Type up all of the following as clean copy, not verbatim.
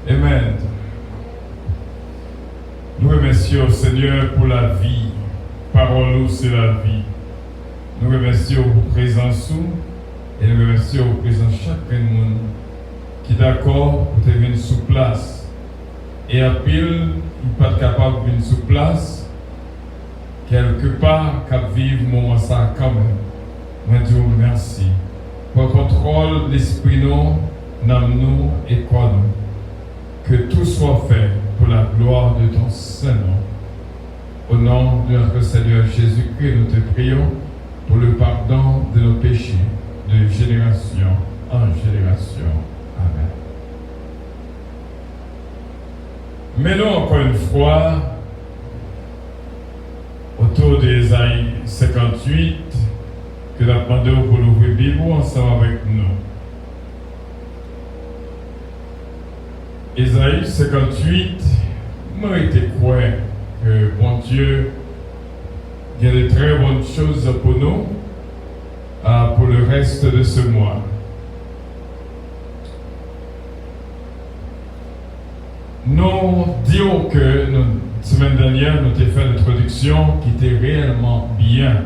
Amen. Nous remercions Seigneur pour la vie. Parole-nous, c'est la vie. Nous remercions pour présence et nous remercions pour présence chacun de monde qui est d'accord pour te venir sous place. Et à pile, il n'est pas capable de venir sous place. Quelque part, qu'à vivre moment ça quand même. Moi, Dieu, merci. Pour contrôle l'esprit nous, nous et quoi nous. Que tout soit fait pour la gloire de ton Saint-Nom. Au nom de notre Seigneur Jésus-Christ, nous te prions pour le pardon de nos péchés, de génération en génération. Amen. Menons encore une fois autour d'Ésaïe 58 que nous demandons pour l'ouvrir la Bible ensemble avec nous. Ésaïe 58, moi été croire que bon Dieu, il y a de très bonnes choses pour nous, pour le reste de ce mois. Nous disons que la semaine dernière, nous avons fait une introduction qui était réellement bien.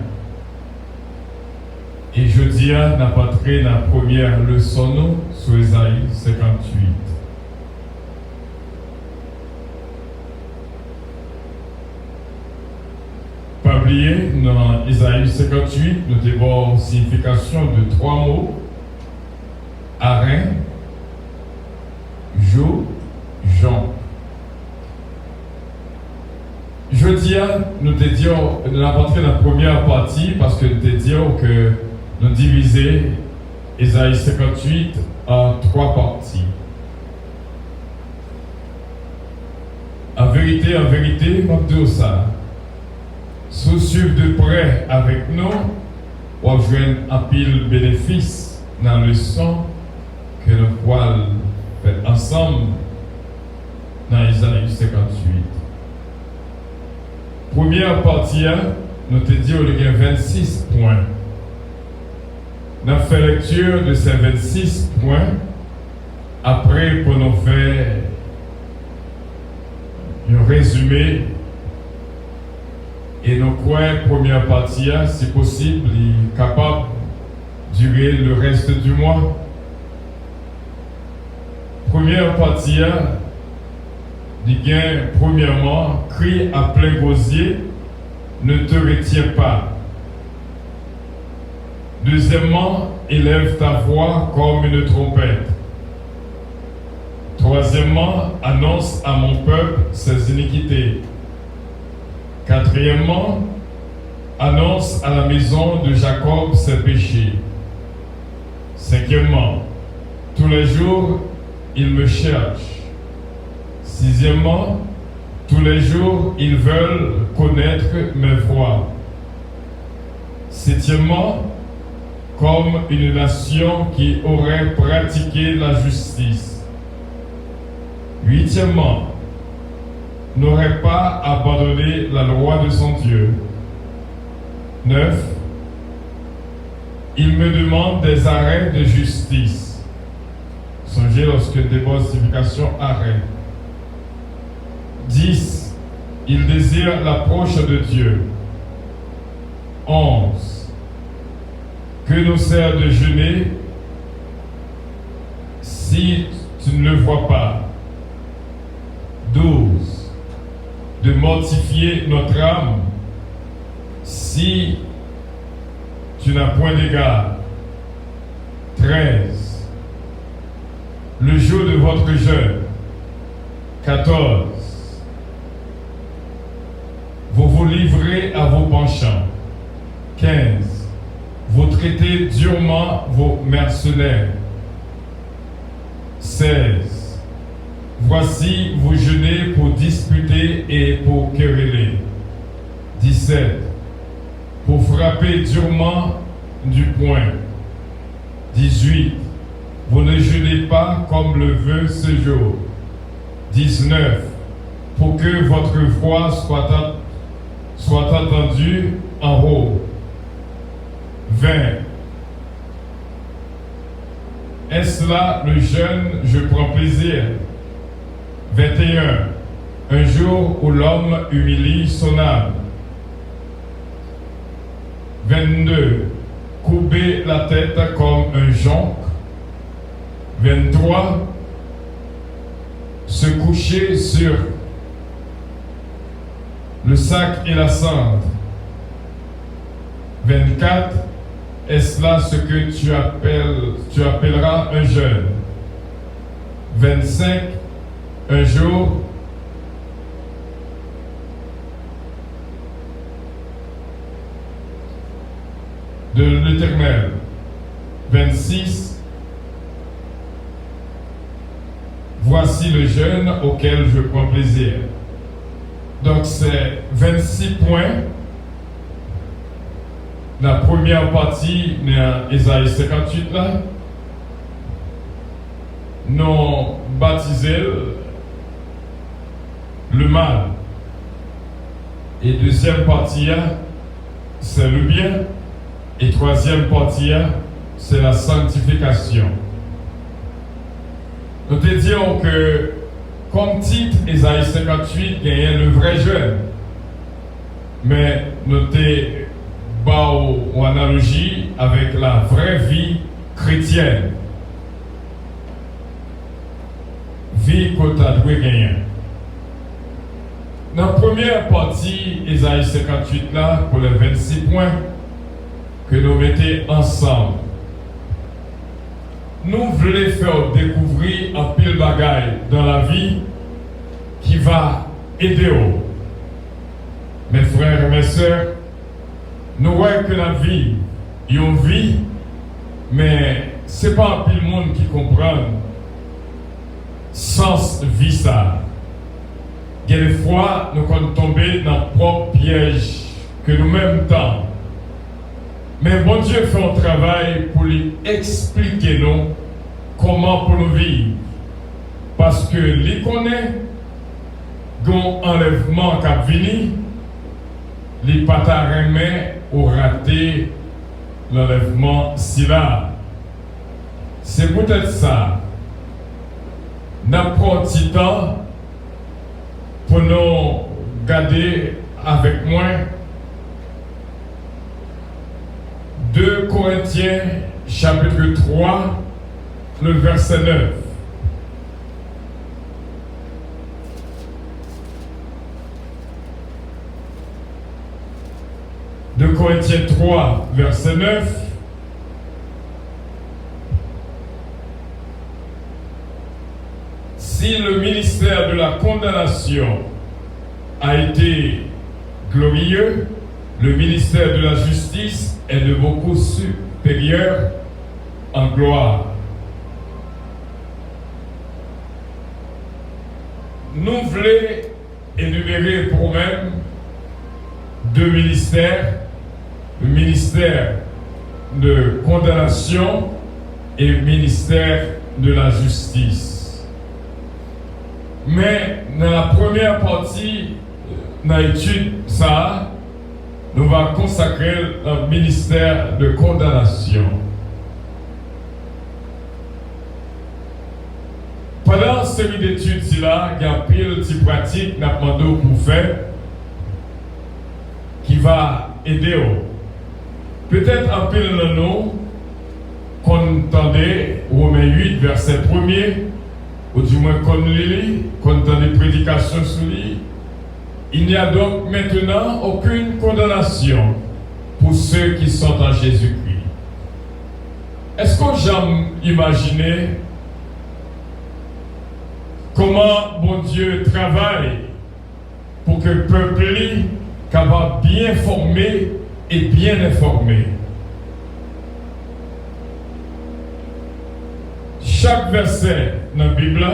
Et jeudi, nous avons entré dans la première leçon sur Ésaïe 58. Pas oublier, dans Ésaïe 58, nous avons une signification de 3 mots. Arin, jour, Jean. Jeudi, nous te disons, nous avons entré dans la première partie parce que nous te disons que nous divisons Ésaïe 58 en 3 parties. En vérité, je dis ça. Si vous suivez de près avec nous, vous avez un pile bénéfice dans la leçon que nous pouvons faire ensemble dans Ésaïe 58. Première partie, nous te dit qu'il y a 26 points. Nous avons fait lecture de ces 26 points. Après, pour nous faire un résumé. Et nous croyons première partie, si possible, est capable de durer le reste du mois. Première partie, premièrement, crie à plein gosier, ne te retiens pas. Deuxièmement, élève ta voix comme une trompette. Troisièmement, annonce à mon peuple ses iniquités. Quatrièmement, annonce à la maison de Jacob ses péchés. Cinquièmement, tous les jours, ils me cherchent. Sixièmement, tous les jours, ils veulent connaître mes voies. Septièmement, comme une nation qui aurait pratiqué la justice. Huitièmement, n'aurait pas abandonné la loi de son Dieu. 9. Il me demande des arrêts de justice. Songez lorsque déborde signification arrêt. 10. Il désire l'approche de Dieu. 11. Que nous sert de jeûner si tu ne le vois pas. 12. De mortifier notre âme si tu n'as point d'égard. 13. Le jour de votre jeûne. 14. Vous vous livrez à vos penchants. 15. Vous traitez durement vos mercenaires. 16. Voici, vous jeûnez pour disputer et pour quereller. 17. Pour frapper durement du poing. 18. Vous ne jeûnez pas comme le veut ce jour. 19. Pour que votre voix soit entendue en haut. 20. Est-ce là le jeûne, je prends plaisir? 21. Un jour où l'homme humilie son âme. 22. Couper la tête comme un jonc. 23. Se coucher sur le sac et la cendre. 24. Est-ce là ce que tu appelleras un jeûne? 25. Un jour de l'Éternel. 26. Voici le jeûne auquel je prends plaisir. Donc c'est 26 points. La première partie, dans Ésaïe 58, là, nous baptisé le mal. Et deuxième partie, c'est le bien. Et troisième partie, c'est la sanctification. Nous te disons que, comme titre, Ésaïe 58 gagne le vrai jeûne. Mais nous te en analogie avec la vraie vie chrétienne. Vie que tu as dû gagner. Dans la première partie, Ésaïe 58 là, pour les 26 points que nous mettons ensemble, nous voulons faire découvrir un pile bagaille dans la vie qui va aider nous. Mes frères et mes sœurs, nous voyons que la vie, il y a une vie, mais ce n'est pas un pile monde qui comprend sens vie ça. Il y a des fois, nous sommes tombés dans le propre piège que nous-mêmes tendons. Mais bon Dieu fait un travail pour lui expliquer nous comment pour nous vivre. Parce que lui connaît qu'on enlèvement qui a venu, les patarimés ont raté l'enlèvement si là. C'est peut-être ça. N'importe quel temps pour nous garder avec moi 2 Corinthiens chapitre 3, le verset 9. De Corinthiens 3, verset 9. Si le ministère de la condamnation a été glorieux, le ministère de la justice est de beaucoup supérieur en gloire. Nous voulons énumérer pour nous-mêmes 2 ministères, le ministère de condamnation et le ministère de la justice. Mais dans la première partie de l'étude, ça, nous allons consacrer le ministère de condamnation. Pendant cette série d'études, il y a un pile de pratiques que nous avons demandé pour faire qui va aider. Peut-être un pile de nous qu'on entendait Romains 8, verset 1er, ou du moins qu'on lit, qu'on entend des prédications sur lui. Il n'y a donc maintenant aucune condamnation pour ceux qui sont en Jésus-Christ. Est-ce qu'on j'aime imaginer comment bon Dieu travaille pour que le peuple soit bien formé et bien informé? Chaque verset dans la Bible,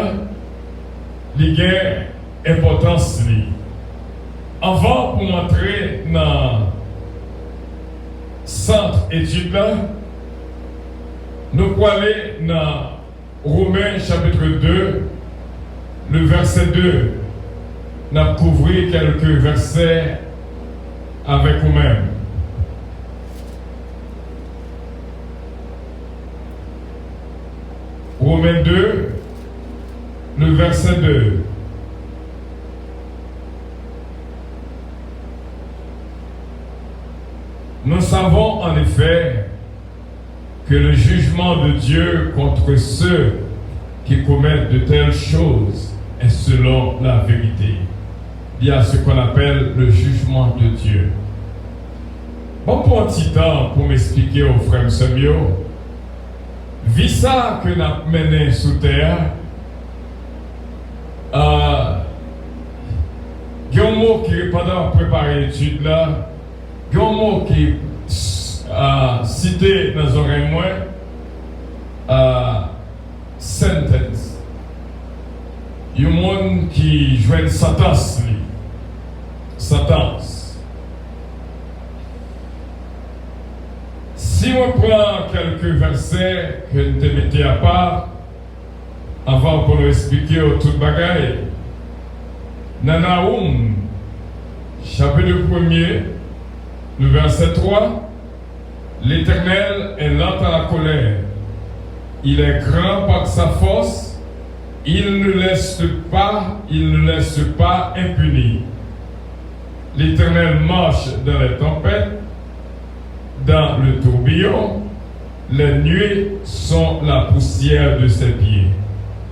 il y a une importance. Avant pour entrer dans le centre étude, nous allons aller dans Romains chapitre 2, le verset 2. Nous allons couvrir quelques versets avec nous-mêmes. Romains 2, le verset 2. Nous savons en effet que le jugement de Dieu contre ceux qui commettent de telles choses est selon la vérité. Il y a ce qu'on appelle le jugement de Dieu. Bon, pour un petit temps, pour m'expliquer aux frères Semio, vu ça que nous avons mené sous terre, il y a un mot qui, pendant préparer l'étude là, il y a un mot qui cité dans les oreilles moins, sentence. Il y a un monde qui joue une sentence. Sentence. Si on prend quelques versets que nous te mettez à part, avant pour nous expliquer tout bagaille, dans Naoum, chapitre 1er, le verset 3, l'Éternel est lent à la colère, il est grand par sa force, il ne laisse pas impuni. L'Éternel marche dans les tempêtes, dans le tourbillon, les nuées sont la poussière de ses pieds.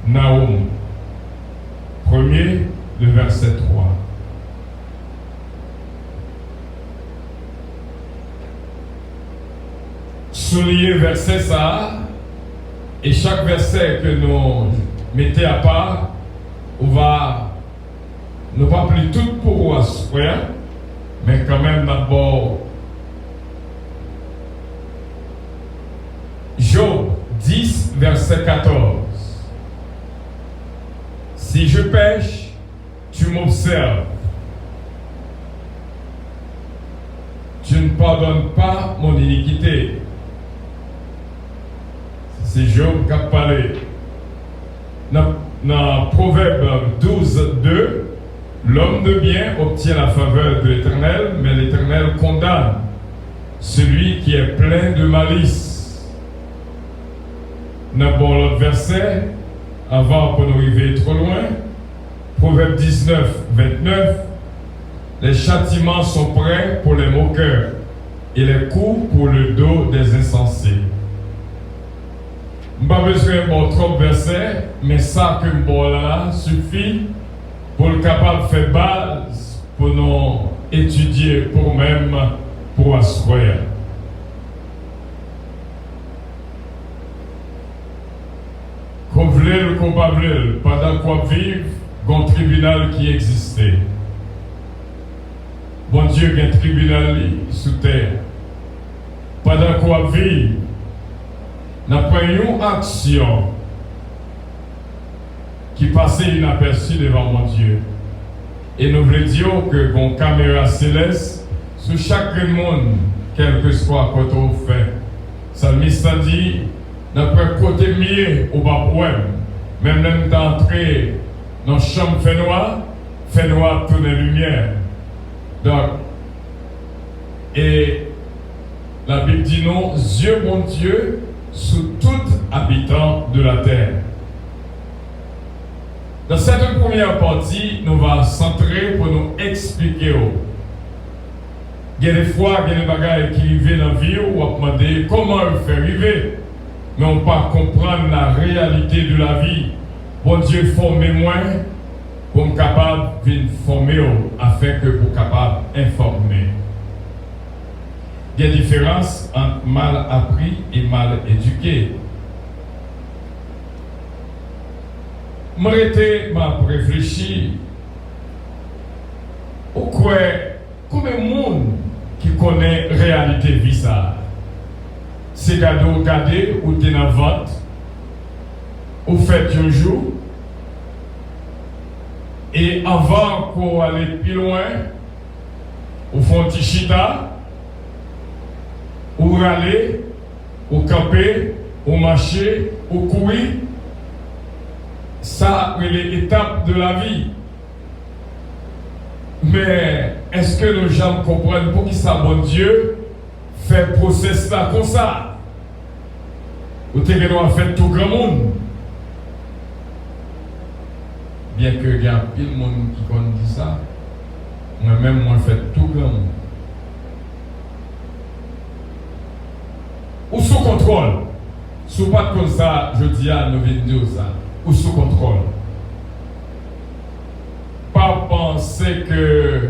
Naoum, 1er, le verset 3. Souligner verset ça, et chaque verset que nous mettons à part, on va ne pas plus tout pour vous, mais quand même d'abord Job 10, verset 14. Si je pêche, tu m'observes. Tu ne pardonnes pas mon iniquité. C'est Job qui a parlé. Dans Proverbe 12, 2, l'homme de bien obtient la faveur de l'Éternel, mais l'Éternel condamne celui qui est plein de malice. Dans l'autre verset, avant pour nous arriver trop loin, Proverbe 19, 29, les châtiments sont prêts pour les moqueurs et les coups pour le dos des insensés. Je n'ai pas besoin de trop versets, mais ça que je là suffit pour le capable de faire base pour nous étudier pour même pour asseoir. Qu'on voulait ou qu'on pas voulait, pendant qu'on vive, il y a un tribunal qui existait. Bon Dieu, il y a un tribunal sous terre. Pendant qu'on vive, nous prenons une action qui passait inaperçue devant mon Dieu. Et nous voulons dire que une caméra céleste sur chaque monde, quel que soit quoi on fait. Salmiste a dit, d'après côté mieux au bas poème, même d'entrer dans la chambre fait noir tourne les lumières. Donc, et la Bible dit non, Dieu mon Dieu, sous tout habitant de la terre. Dans cette première partie, nous allons centrer pour nous expliquer. Il y a des fois, il y a des bagages qui arrivent dans la vie, où on va demander comment le faire arriver. Mais on ne peut pas comprendre la réalité de la vie. Bon Dieu, formez-moi pour être capable de former afin que pour capable d'informer. Il y a une différence entre mal appris et mal éduqué. Je m'a réfléchi au quoi, combien de monde qui connaît la réalité de vie ça. C'est cadeau regarder ou t'es dans la vente, ou faites un jour, et avant qu'on aille plus loin, ou font un petit chita, ou râler, ou camper, ou marcher, ou courir. Ça, c'est l'étape de la vie. Mais est-ce que nos gens comprennent pour qui ça, bon Dieu, fait process là comme ça? Ou t'es doit faire tout grand monde? Bien que il y a pile de monde qui connaît ça, moi-même, moi, je fais tout grand monde. contrôle. Sous pas comme ça, je dis à nous venons ça, ou sous contrôle. Pas penser que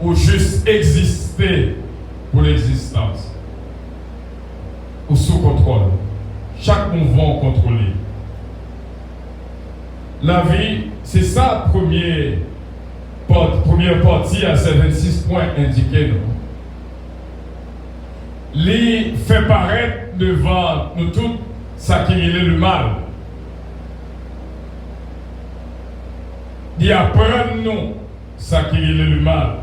ou juste exister pour l'existence. Ou sous contrôle. Chaque mouvement contrôlé. La vie, c'est ça première partie à ces 26 points indiqués. Il fait paraître devant nous tous ça qui est le mal. Il apprend nous ça qui est le mal.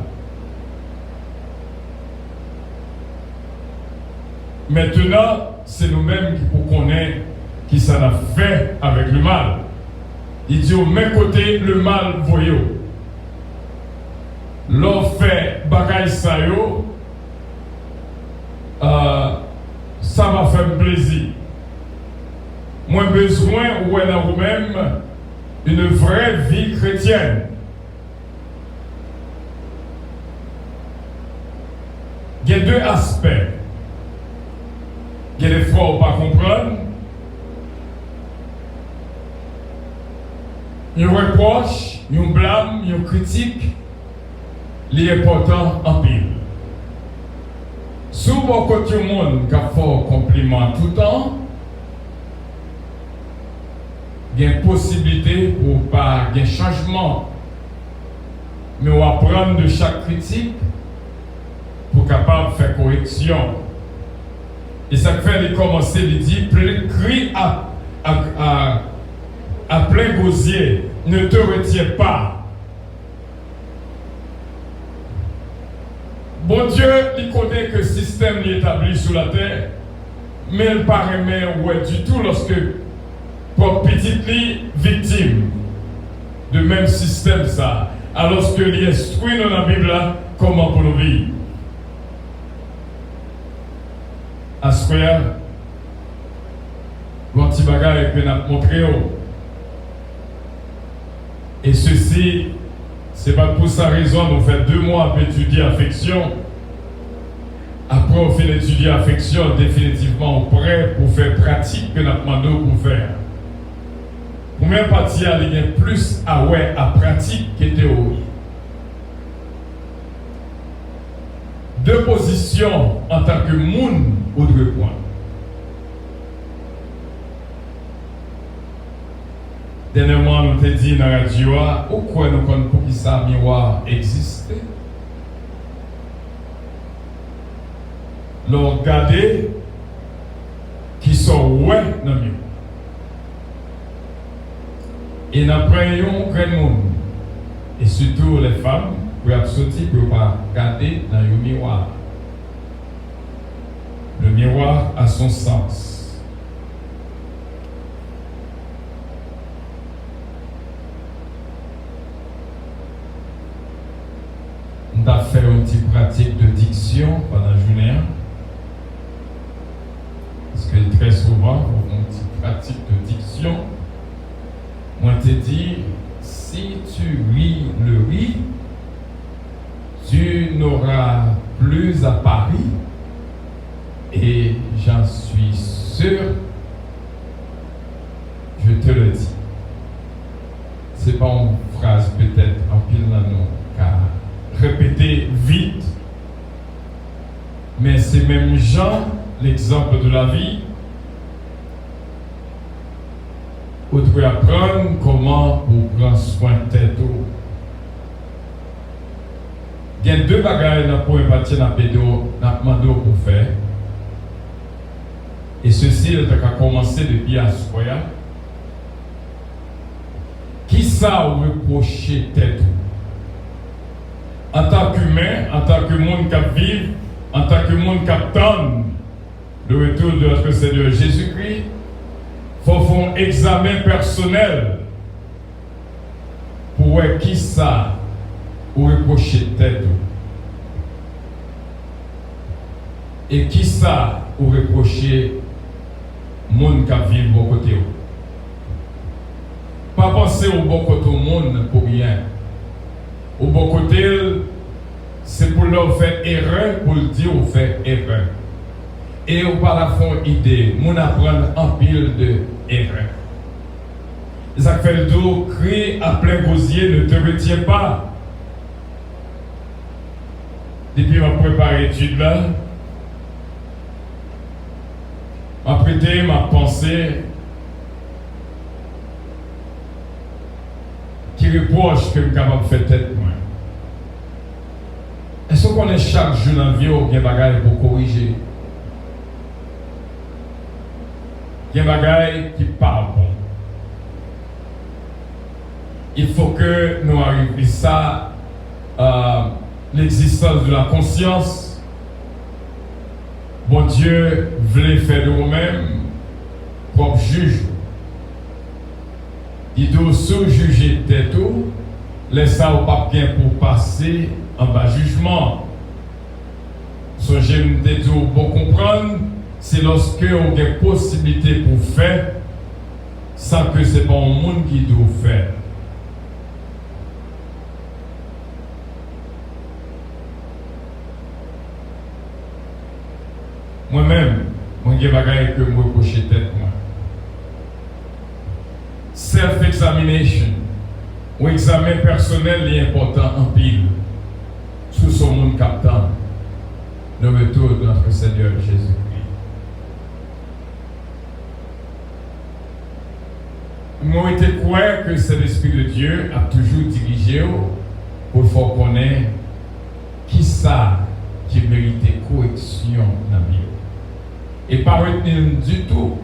Maintenant, c'est nous-mêmes qui pour connaître qui ça a fait avec le mal. Il dit au même côté le mal voyou. L'on fait bagaille ça yo, ça m'a fait plaisir. Moi besoin ou dans vous-même une vraie vie chrétienne. Il y a deux aspects. Il y a des fois où on ne peut pas comprendre. Il y a un reproche, il y a un blâme, il y a une critique. Il est important en pile. Si vous avez un monde qui a fait un compliment tout le temps, il y a une possibilité pour pas un changement. Mais on va apprendre de chaque critique pour capable faire correction. Et ça fait de commencer, il dit, crie à plein gosier, ne te retiens pas. Bon Dieu, il connaît que le système est établi sur la terre, mais il paraît ouais du tout lorsque pour petite victime de même système ça, alors que il instruit dans la Bible là, comment pour nous vivre. Assoya, bon petit bagage que nous montré. Et ceci, c'est pas pour sa raison, nous fait 2 mois pour étudier affection. Après, on fait étudier affection, définitivement prêt pour faire pratique que nous demandons pour faire. Première partie, il y a plus à pratique que théorie. 2 positions en tant que monde ou 2 points. Dernièrement, nous t'ai dit dans la radio, pourquoi nous connaissons pour qui ça miroir existe. Nous regardons qui sont ouais dans le miroir. Et nous prenons grand monde, et surtout les femmes, pour sortir pour regarder dans le miroir. Le miroir a son sens. On a fait une petite pratique de diction pendant la journée. Parce que très souvent, on a une petite pratique de diction. Moi, je te dis, si tu ris le riz, tu n'auras plus à Paris. Et j'en suis sûr, je te le dis. C'est pas une phrase peut-être en pile dans nous, car répéter vite, mais c'est même Jean, l'exemple de la vie, où tu peux apprendre comment pour prendre soin de tête. Il y a 2 bagages pour épargner dans le pour faire. Et ceci, il a commencé depuis à Soya. Qui ça reprocher tête? En tant qu'humain, en tant que monde qui vit, en tant que monde qui attend le retour de notre Seigneur Jésus-Christ, il faut faire un examen personnel pour voir qui ça ou reprocher tête. Et qui ça ou reprocher monde qui vit bon côté. Pas penser au bon côté au monde pour rien. Au bon côté, c'est pour leur faire erreur, pour le dire, on fait erreur. et ou par la fond idée, mon apprendre en pile de erreurs. Ça fait le dos, crie à plein gosier, ne te retiens pas. Depuis ma préparé l'étude là, ma prêté, ma pensée, qui reproche que je suis capable de faire tête moi. Est-ce qu'on est chaque jour dans la vie ou bien bagaille pour corriger? Il y a des bagailles qui parlent bon. Il faut que nous arrivions à ça, l'existence de la conscience. Bon Dieu voulait faire de nous-mêmes propre juge. Il doit sous-juger tête tout, laisse ça au papier pour passer en bas jugement. Ce j'aime tout pour comprendre, c'est lorsque on a des possibilités pour faire, sans que ce n'est pas un monde qui doit faire. Moi-même, je suis bagaille que je reproche tête moi. Self-examination, ou examen personnel est important en pile, sous son monde captant, le retour de notre Seigneur Jésus-Christ. Moi, été croire que c'est l'Esprit de Dieu a toujours dirigé pour faire connaître qui ça qui mérite correction dans la vie. Et pas retenir du tout.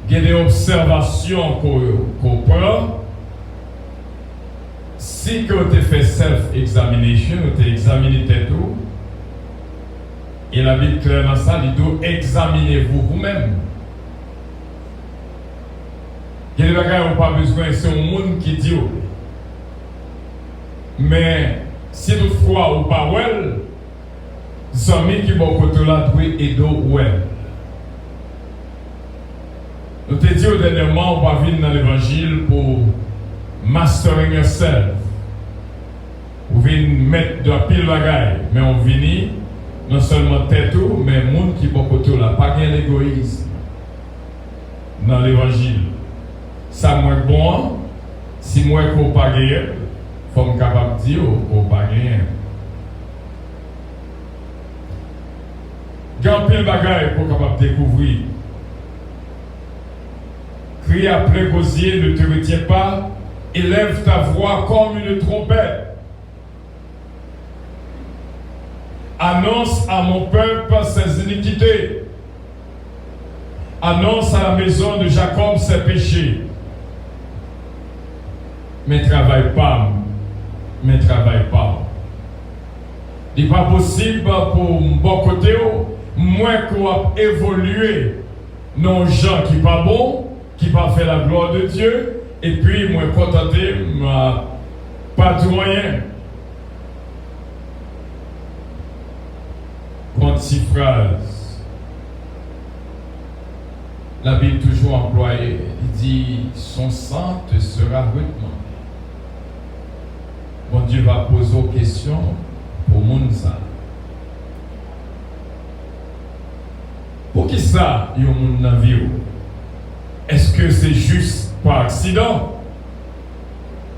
Il y a des observations qu'on prend. Si vous avez fait self-examination, vous avez examiné tout, et la Bible claire dans ça, il doit examiner vous-même. Il y a des bagages qui n'ont pas besoin, c'est un monde qui dit. Mais si toutefois ou pas well, les amis qui vont côté là doivent aider well. Nous te dit au dernièrement, on va venir dans l'évangile pour mastering yourself. Vous venez mettre de la pile bagaille, mais on vient non seulement tête mais le monde qui vont côté là, pas gain l'égoïsme dans l'évangile. Ça moi bon, si moi qu'on pas gagner, faut me capable de dire qu'on pas gagner. Gagne pile bagaille pour capable découvrir. Crie à plein gosier, ne te retiens pas, élève ta voix comme une trompette. Annonce à mon peuple ses iniquités. Annonce à la maison de Jacob ses péchés. Mais travaille pas. Mais travaille pas. Il n'est pas possible pour mon côté, moins qu'on évoluer non gens qui pas bon, qui pas fait la gloire de Dieu, et puis moi contenté, pas de moyen. Compte 6 phrases. La Bible toujours employée, il dit son sang te sera redemandé. Bon Dieu va poser aux questions pour monde ça. Pour qui ça, il y a un monde dans la vie? Est-ce que c'est juste par accident?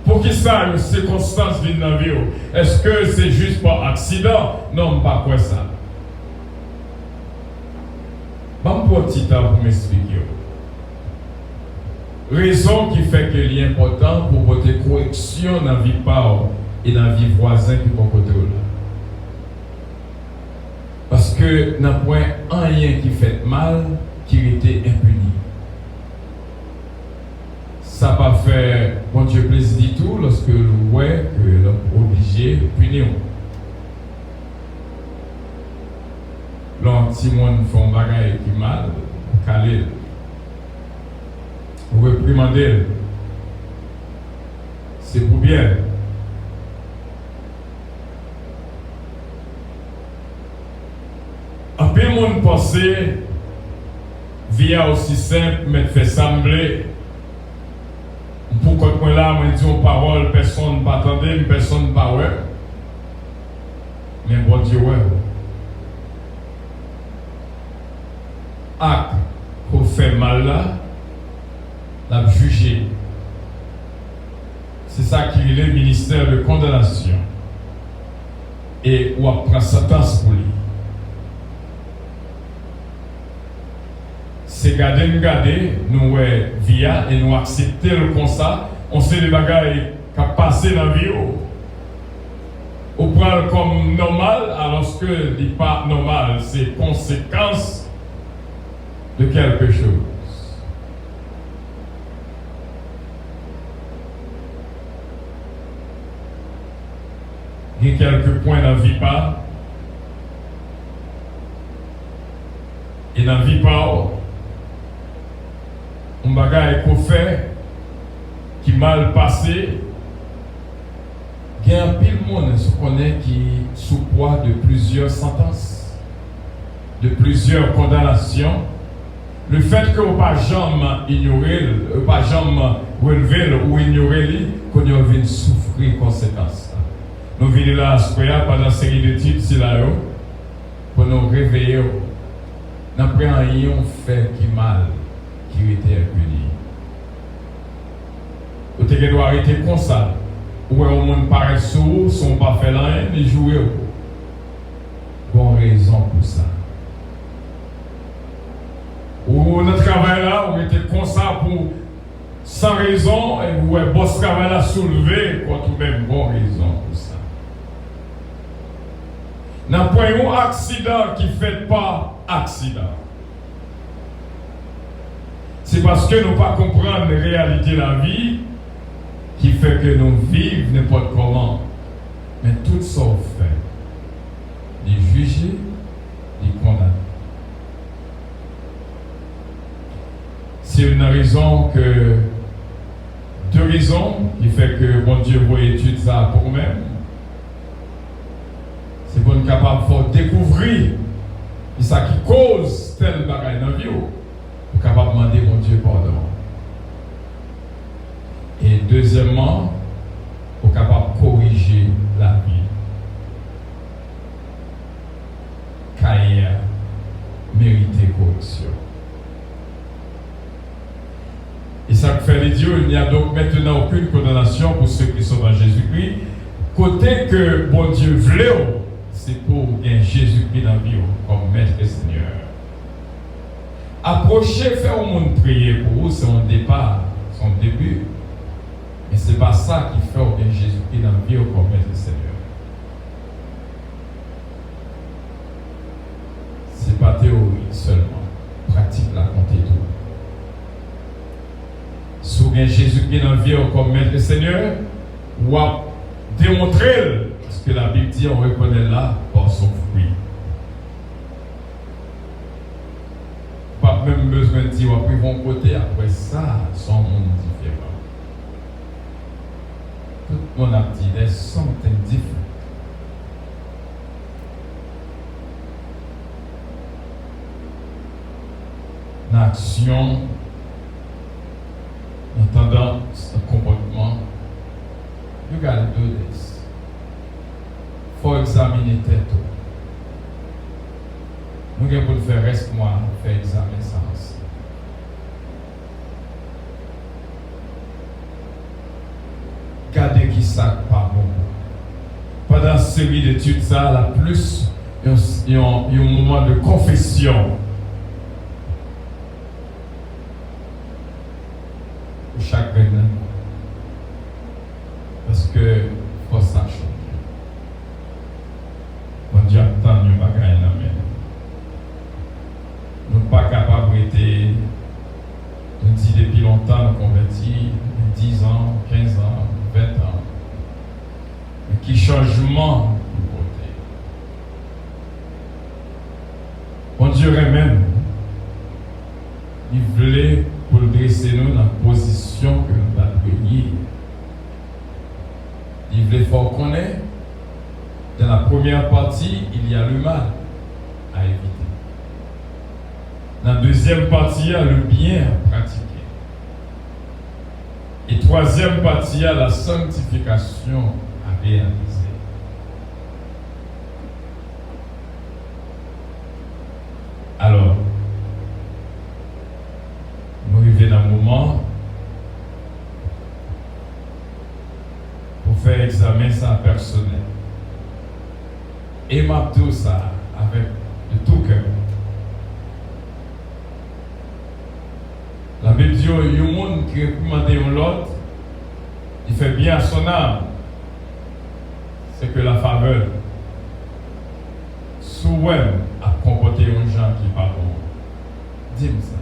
Pour qui ça, une circonstance vient dans la vie? Est-ce que c'est juste par accident? Non, pas quoi ça. Je vais prendre un petit temps pour m'expliquer. Raison qui fait que c'est important pour votre correction dans la vie par et dans la vie voisin qui vont côté là. Parce que n'a point rien qui fait mal qui était impuni. Ça va faire bon Dieu plaisir du tout lorsque vous voyez que l'homme est obligé de punir. L'anti-monde fait un bagage qui mal, calé. Vous réprimandez. C'est pour bien. Un peu de monde pensait, via aussi simple, mais fait sembler. Pour que moi là, moi dis une parole, personne ne m'attendait, personne ne parle. Mais bon Dieu, ouais. acte qu'on fait mal là, l'a jugé. C'est ça qui est le ministère de condamnation. Et on prend sentence pour lui. C'est garder, nous via et nous accepter le comme ça. On sait les bagailles qui ont passé dans la vie. On prend comme normal, alors que ce n'est pas normal, c'est conséquence de quelque chose. Il y a quelques points dans la vie pas. Et dans la vie pas, on bagaille qu'on fait qui mal passé. Il y a un pile monde qui se connaît qui sous poids de plusieurs sentences, de plusieurs condamnations. Le fait que vous pas jamais ignorer, pas jamais relever ou ignorer, qu'on y vient souffrir conséquences. Nous venons là à pendant une série d'études pour nous réveiller. Nous apprenons fait qui mal, qui était accueilli. Vous devez arrêter comme ça. Ou au monde paraît sourd, sont pas fait rien, ni jouer. Bonne raison pour ça. Ou notre travail là, on était comme ça pour sans raison, et vous avez boss travail là soulevé, contre même bonne raison pour ça. N'a pas un accident qui ne fait pas accident. C'est parce que nous ne pas comprendre la réalité de la vie qui fait que nous vivons n'importe comment. Mais tout ça fait. Les juger, les condamner. C'est une raison que, deux raisons qui fait que bon Dieu va étudier ça pour nous-mêmes. C'est pour nous capable de découvrir ce qui cause tel bagage dans la vie. Pour capable de demander mon Dieu pardon. Et deuxièmement, pour capable de corriger la vie. Caïa mériter correction. Et ça fait les dieux, il n'y a donc maintenant aucune condamnation pour ceux qui sont dans Jésus-Christ. Côté que bon Dieu voulait, c'est pour gagner Jésus-Christ dans la vie comme Maître et Seigneur. Approcher, faire au monde prier pour vous, c'est un départ, son début. Mais ce n'est pas ça qui fait gagner Jésus-Christ dans la vie comme Maître et Seigneur. Ce n'est pas théorique seulement, pratique la compter tout. Si vous avez Jésus-Christ dans la vie comme Maître et Seigneur, ou à démontrer, parce que la Bible dit on reconnaît là par son fruit. Pas même besoin de dire après vont côté, après ça, son monde différent. Tout le monde a dit des centaines différents. L'action, la tendance, le comportement, regardez deux des. Il faut examiner tête. Nous avons pour faire reste moi, faire examiner ça aussi. Gardez qui ça pas bon. Pendant cette série d'études, ça, la plus, il y a un moment de confession. Chaque venin. Parce que faut ça changer. Bon Dieu attend nous bagaille dans main. Nous ne sommes pas capables d'être, nous dit depuis longtemps, nous convertis, 10 ans, 15 ans, 20 ans. Mais qui changement nous côté. Bon Dieu remède. Il voulait pour dresser nous dans la position que nous avons payée. Il voulait faire connaître, dans la première partie, il y a le mal à éviter. Dans la deuxième partie, il y a le bien à pratiquer. Et troisième partie, il y a la sanctification à réaliser. Alors, l'examen ça personnel. Et m'a dit ça avec de tout cœur. La Bible dit il y a un monde qui recommande l'autre, il fait bien à son âme. C'est que la faveur, souvent, a comporté un gens qui pas bon. Dis-moi ça.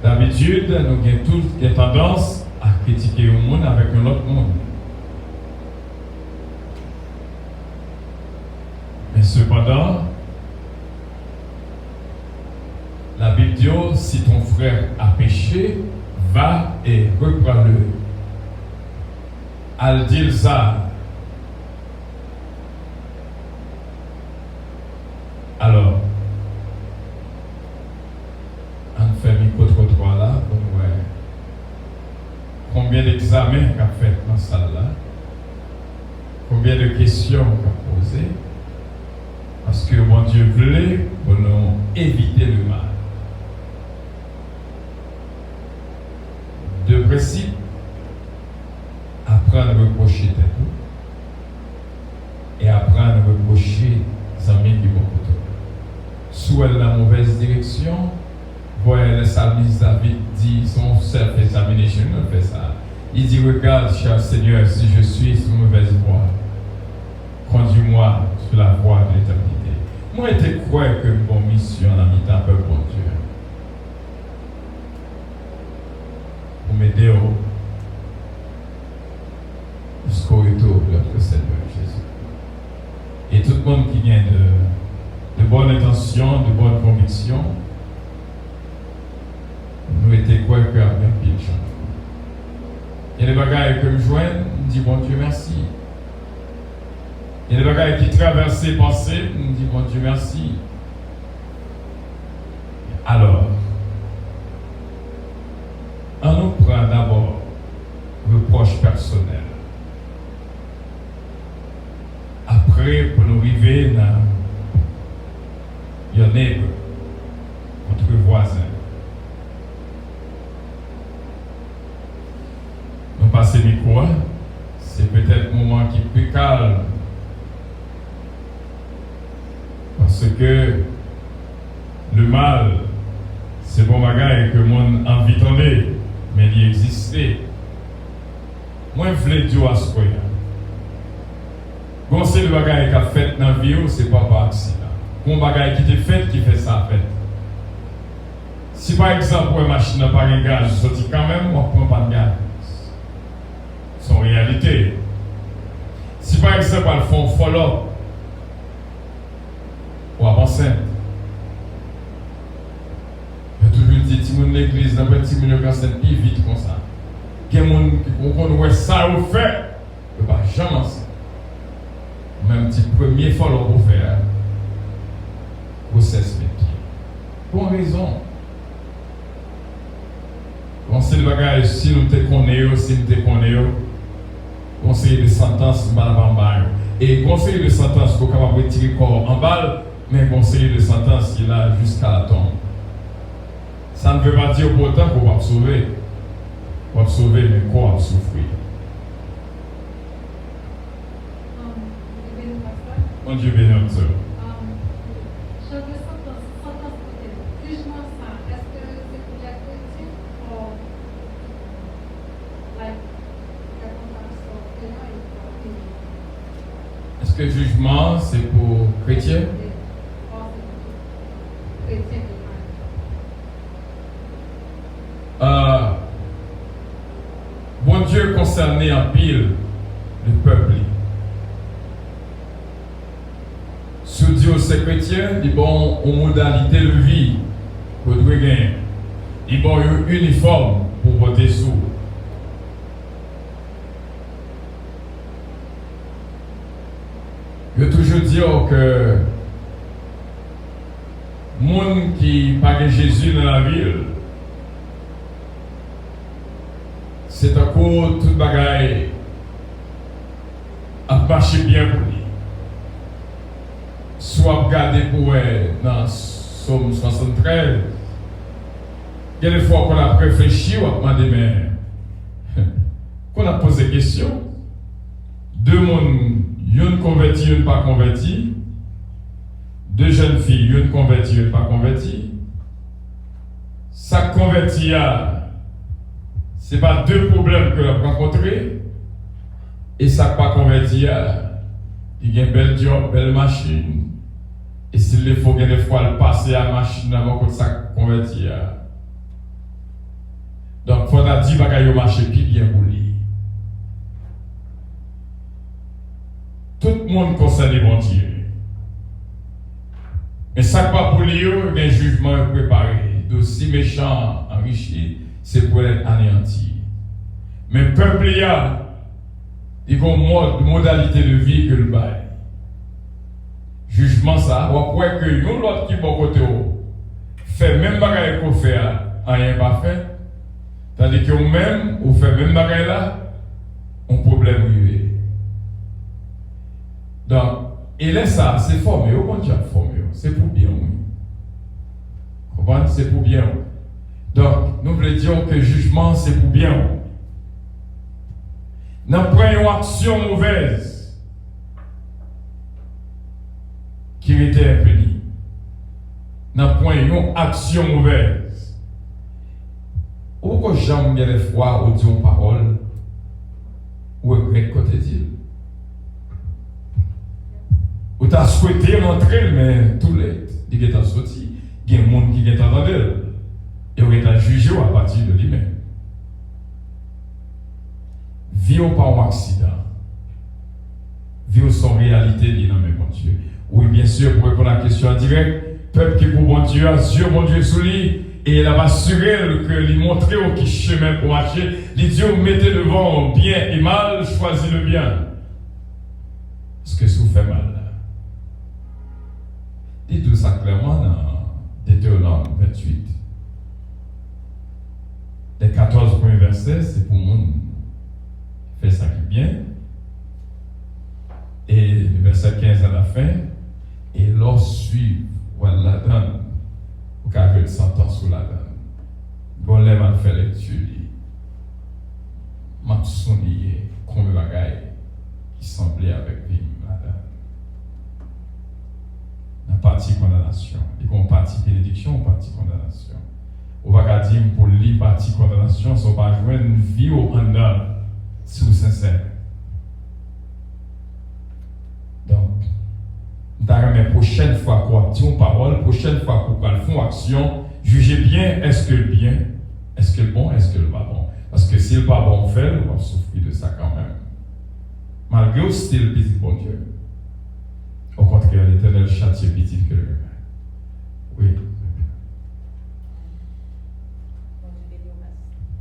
D'habitude, nous avons tous tendance à critiquer un monde avec un autre monde. Mais cependant, la Bible dit, si ton frère a péché, va et reprends-le. Elle dit ça. Alors, on fait micro-trottoir là, pour voir combien d'examens qu'a fait dans cette salle là, combien de questions qu'a posées, parce que mon Dieu voulait pour nous éviter le mal. De principe, apprendre à reprocher tes tout et apprendre à reprocher les amis qui vont pour toi. Soit la mauvaise direction, voyez le psalmiste David dit son self-examination, on fait ça. Il dit regarde, cher Seigneur, si je suis sur mauvaise voie, conduis-moi sur la voie de l'éternité. Moi, je crois que mon mission en habitant peu bon Dieu. Pour m'aider jusqu'au retour de notre Seigneur Jésus. Et tout le monde qui vient de bonnes intentions, de bonnes convictions, nous étions quoi que avec pile changement. Il y a des bagailles que je joigne, je dis bon Dieu merci. Il y a des bagailles qui traversent les pensées, je dis bon Dieu merci. Alors, on nous prend d'abord reproche personnel. Après, pour nous arriver dans your neighbor, notre voisin. Nous passons micro, c'est peut-être le moment qui est plus calme. Parce que le mal, c'est bon bagage que le monde a envie d'entendre, mais il existait. Moi, je voulais dire à ce point. Quand c'est le bagage qui a fait dans la vie, ce n'est pas par accident. Quand bagage qui est fait, qui fait ça fait. Si par exemple, une machine n'a pas de gaz, je sortis quand même, on ne prend pas de gaz. C'est en réalité. Si par exemple, elle fait un follow-up, ou à enceinte, il y a toujours dit, si mon église n'a pas de 10 millions d'enceinte, plus vite comme ça. Quelqu'un qui comprend ça ou fait, il ne va jamais ça. Même petit premier follow pour faire, pour 16 mètres. Pour raison. Conseil de bagage, si nous te connaissons, si nous te connaissons, conseil de sentence, mal en balle. Et conseil de sentence, pour capable retirer le corps en balle, mais conseil de sentence, il est là jusqu'à la tombe. Ça ne veut pas dire pour autant qu'on va sauver. On va sauver, mais qu'on va souffrir. Mon Dieu béni notre soeur. Je veux sentence peut-être. Jugement ça, est-ce que c'est pour la chrétienne ou la condamnation Est-ce que le jugement c'est pour chrétien? Bon Dieu concerné en pile le peuple. Si Dieu c'est chrétien, il bon aux modalités de vie pour doit gagner. Il bon un uniforme pour voter sous. Je toujours dire que les gens qui parlent Jésus dans la ville, c'est encore tout bagaille à marcher bien pour lui. Soit regarder pour elle dans Somme 73, il y a des fois qu'on a réfléchi, on a demandé, mais qu'on a posé question. Deux mondes, une converti, une pas converti. Deux jeunes filles, une convertie, une pas convertie. Ça converti, ce n'est pas deux problèmes que l'on a rencontrés. Et ça pas converti, il y a un bel job, belle machine. Et s'il le faut, il y a des fois, le passer à la machine avant que ça converti. Donc, il faut dire que vous marchez plus bien pour lui. Tout le monde concerne bon Dieu. Mais ça pas pour lui, il y a un jugement préparé. D'aussi méchant, enrichi, c'est pour être anéanti. Mais le peuple, il y a une modalité de vie que le bail. Jugement, ça, on croit que l'autre qui est bon côté, fait même bagaille qu'on fait, rien pas fait. Tandis que vous-même, vous faites même bagaille là, un problème arrivé. Donc, et là, ça, c'est formé, au contraire, formé. C'est pour bien, oui. Vous comprenez? C'est pour bien. Donc, nous voulons dire que le jugement, c'est pour bien. Nous prenons une action mauvaise qui était impunie. Nous prenons une action mauvaise. Pourquoi j'aime bien les fois où dit une parole ou un grec côté dit? Ou tu as souhaité rentrer, mais tout les qui est sorti, il y a un monde qui est entendu. Et on est jugé à partir de lui-même. Vivons pas un accident. Vivons son réalité liée dans mon Dieu. Oui, bien sûr, pour répondre à la question en direct, peuple qui pour bon Dieu, Dieu, mon Dieu sous lui, et il a assuré que lui montrer au qui chemin pour marcher. Les dieux mettez devant bien et mal, choisis le bien. Parce que ça vous fait mal. Dites-vous ça clairement dans Deutéronome 28. Les 14 premiers versets, c'est pour nous faire ça qui est bien. Et le verset 15 à la fin, et l'on suit, voilà la donne, au cas que le sentence sous la donne. Bon, là, m'a fait lecture, m'a sonné comme un bagaille qui semblait avec vie, madame. La partie condamnation. Et qu'on partie bénédiction, partie condamnation. On va dire pour lire partie condamnation, ça va jouer une vie au handal, si vous sincère. Donc, la prochaine fois qu'on dit une parole, prochaine fois qu'on fait une action, jugez bien, est-ce que le bien, est-ce que le bon, est-ce que le pas bon. Parce que si le pas bon fait, on va souffrir de ça quand même. Malgré le style petit bon Dieu. Au contraire, l'Éternel châtie petit que le oui.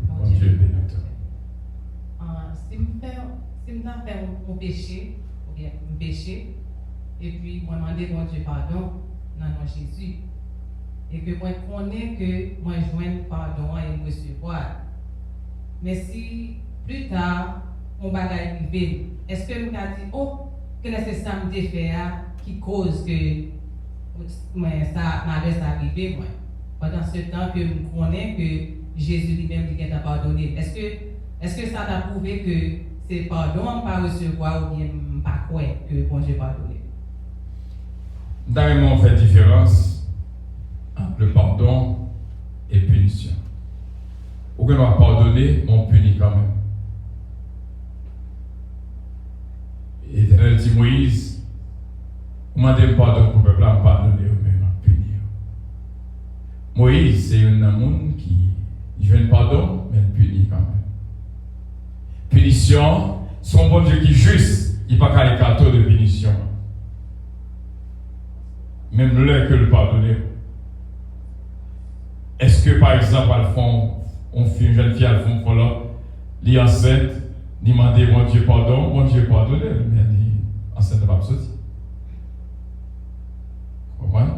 Bon Dieu béni. Si je fais un péché, ou bien un péché, et puis moi demander mon Dieu pardon dans le nom de Jésus, et que moi connais que moi joins pardon et me recevoir. Mais si plus tard, mon bagage arrive, est-ce que vous avez dit, oh, que c'est ça me fait qui cause que ça malheur ça arrive moi pendant ce temps que je connais que Jésus lui-même dit qu'il t'a pardonné. Est-ce que ça t'a prouvé que c'est pardon pas recevoir ou bien pas quoi que bon Dieu pardonné? D'ailleurs, on fait différence entre le pardon et punition. Ou que l'on va pardonner, on punit quand même. Et l'Éternel dit Moïse, vous demandez pardon pour le peuple, à pardonner ou même à punir. Moïse, c'est un homme qui joue pardon, mais punit quand même. Punition, son bon Dieu qui est juste, il n'y a pas qu'à écarter de punition. Même là que le pardonner. Est-ce que par exemple, on fait une jeune fille, elle fait un là, elle est enceinte, demander mon Dieu pardon, mon Dieu pardonner, mais elle dit enceinte de pas sortir. Comprenez?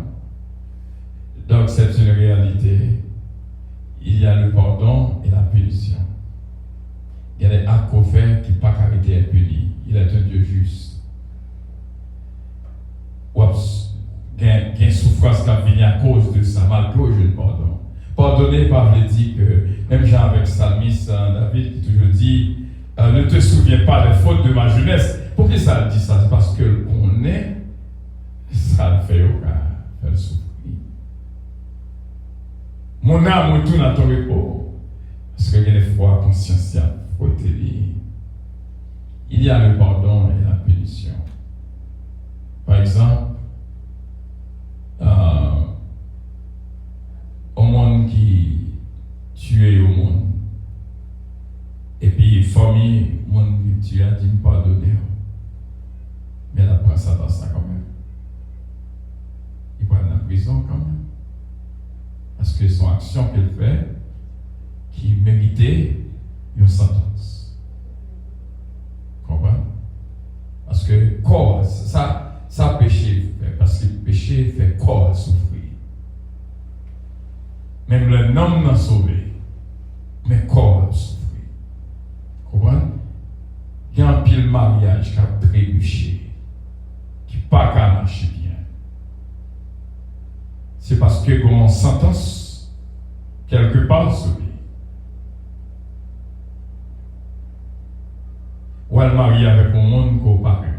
Donc c'est une réalité. Il y a le pardon et la punition. Il y a des actes qu'on fait qui ne sont pas arrêtés impunis. Il est un Dieu juste. Il y a une souffrance qui a venu à cause de ça, malgré le jeu de pardon. Pardonner, pas veut dire que, même Jean avec Salmis, David qui toujours dit, de ma jeunesse. Pourquoi ça dit ça? C'est parce que on est, ça le fait au cas, fait le souffrir. Mon âme retourne à ton repos. Parce que il y a des fois, conscience, il y a le pardon et la punition. Par exemple, au monde qui tue au monde, et puis famille, monde qui tue a dit pardonner, mais elle apprend ça dans ça quand même. Il va dans la prison quand même. Parce que son action qu'elle fait, qui méritait une sentence. Comprends? Parce que corps, ça péché fait, parce que le péché fait corps souffrir. Même le nom n'a sauvé, mais corps souffrir. Comprends? Il y a un pile mariage qui a trébuché, qui n'a pas qu'à marcher bien. C'est parce que qu'on sentence quelque part sur lui. Ou elle marie avec un monde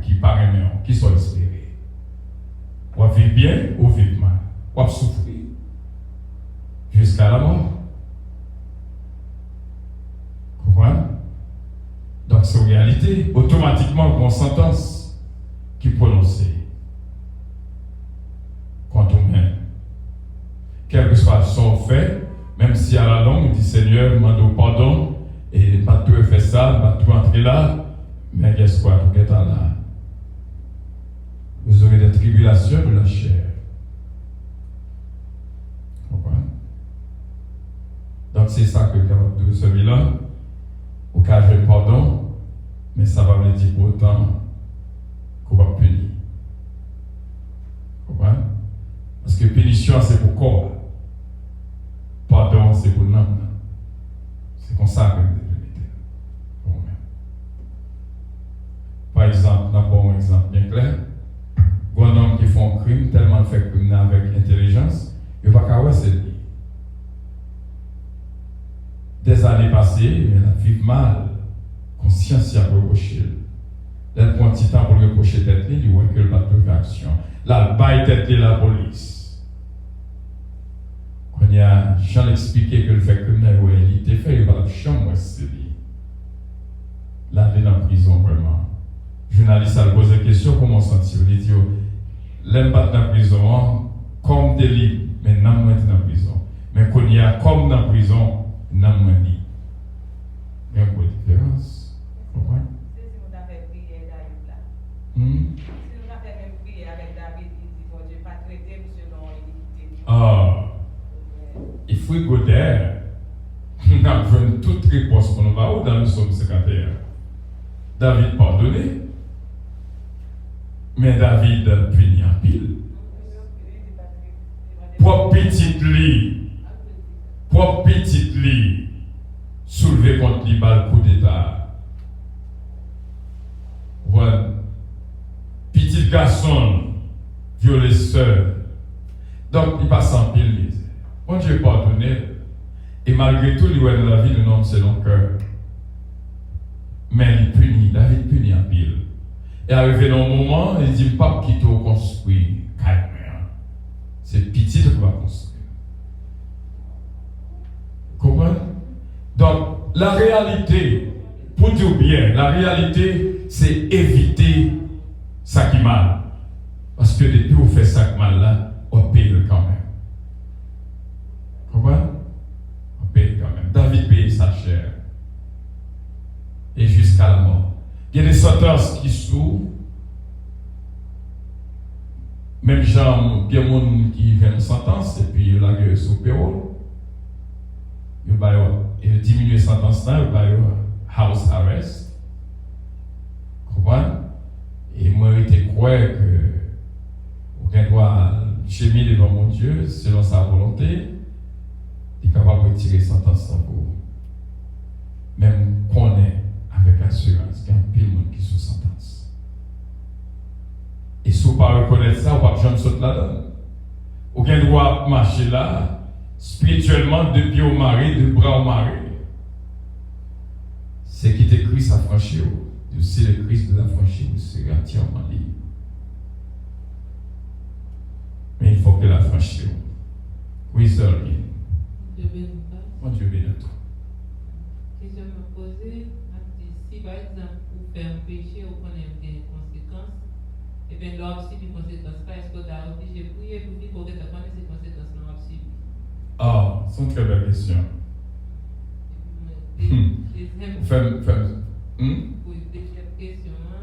qui paraît meilleur, qui soit espéré. Ou elle vit bien ou vit mal. Ou elle souffrir jusqu'à la mort. Comprenez? Donc c'est une réalité. Automatiquement, qu'on sentence qui prononcée quand on même. Quel que soit son fait, même si à la longue, il dit Seigneur, demande pardon, et pas tout fait ça, pas tout entrer là, mais qu'est-ce quoi, tout est là. Vous aurez des tribulations de la chair. Comprenez? Donc c'est ça que de celui-là, au cas de pardon, mais ça va me dire pour autant qu'on va punir. Comprenez? Parce que punition, c'est pour corps. Pardon, c'est pour l'âme. C'est comme ça que je vais mettre. Par exemple, d'abord un exemple bien clair. Un homme qui fait un crime, tellement fait crime avec intelligence, il ne va pas c'est lui. Des années passées, il a vécu mal. Conscience a reproché. Elle prend un petit temps pour reprocher tête, il voit que le bateau fait action. Là, il baille tête la police. Quand il y a Jean expliqué que le fait que il était fait, il va la chambre, c'est lui. Là, il est en prison vraiment. Le journaliste a posé la question, comment sentir? Il dit, l'aime pas dans la prison, comme t'es libre, mais non moins dans la prison. Mais quand il y a comme dans la prison, non moins libre. Il y a une bonne différence. Vous comprenez? Si vous avez prié David là. Si vous avez même prié avec David, il dit, bon Dieu, pas traiter selon l'iniquité. Ah. Il faut écouter. Nous avons toute réponse pour nous dans le psaume 51. David pardonné, mais David puni en pile. Propre petite lit, soulevé contre lui par le coup d'état. Voilà. Petit garçon, violé sœur. Donc il passe en pile misère. Bon Dieu pardonné, et malgré tout, il y a dans la vie d'un homme selon cœur. Mais il punit, David punit en pile. Et arrivé dans un moment, il dit, pas quitter au construit, calme. C'est petit que va construire. Comprenez? Donc, la réalité, pour dire bien, la réalité, c'est éviter ça qui mal. Parce que depuis qu'on fait ça qui mal là, on paye quand même. Comprenez? On paye quand même. David paye sa chair. Et jusqu'à la mort. Il y a des sentences qui s'ouvrent. Même genre, il y a des gens qui viennent une sentence et puis il y a la gueule sous payroll. Il diminue la sentence là, il y a house arrest. Comprenez? Et moi, je crois que on doit gémir devant mon Dieu selon sa volonté. Il est capable de retirer sa sentence pour même qu'on est avec assurance qu'il y a un pile monde qui sous sentence. Et si vous ne pas reconnaître ça, vous ne pouvez jamais sauter là-dedans. Vous avez le droit de marcher là, spirituellement, de pied au mari, de bras au mari. C'est qui t'écrit ça franchir Si le Christ vous a franchi, vous serez entièrement libre. Mais il faut que la franchisse. Oui, sœur Lynn. Mon Dieu bénit toi. Question me poser, si par exemple, vous faites un péché, vous connaissez des conséquences, et bien là aussi, les conséquences, est-ce que vous avez obligé de prier pour dire que vous connaissez ces conséquences-là aussi? Ah, c'est une très belle question. Femme.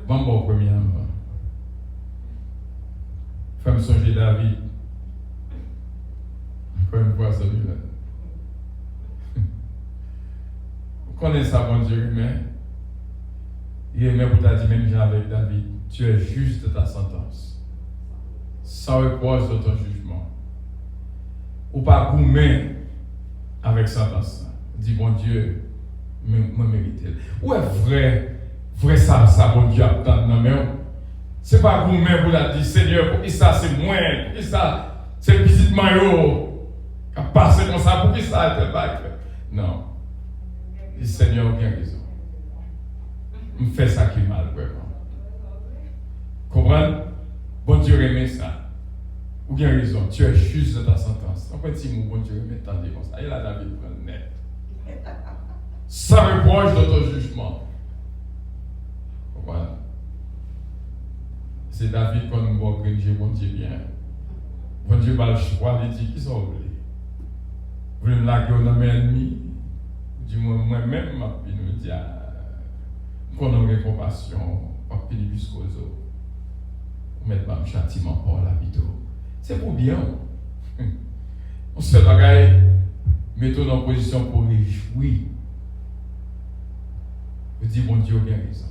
Bon, premièrement. Femme songer David. Encore une fois, celui-là. Vous connaissez ça, bon Dieu, mais il est même pour t'a dit, même Jean avec David, tu es juste de ta sentence. Sans reproche de ton jugement. Ou pas gourmet avec sentence. Dis, bon Dieu, me mérite. Ou est vrai ça, bon Dieu, attend. Non, mais c'est pas gourmet pour la dire, Seigneur, pour qui ça c'est moins, pour qui ça c'est le petit maillot qui a passé comme ça, pour qui ça était pas. Non. Le Seigneur a bien raison. Me fait ça qui est mal, vraiment. Comprenez? Bon Dieu remet ça. Ou bien raison, tu es juste dans ta sentence. En fait, si mon bon Dieu remet tant de comme ça, il a David prend net. Sans reproche de ton jugement. Comprenez? C'est David qu'on nous voit que Dieu, bon Dieu bien. Bon Dieu va le choix, il dit, qui sont oubliés? Vous voulez me laguer au nom ennemi? Dis-moi, moi-même, je nous dis, qu'on ait compassion, pas pénible jusqu'aux autres. Pour mettre un châtiment pour la vie. C'est pour bien. On se fait bagaille, mettons en position pour réjouir. Vous dites, bon Dieu, bien raison.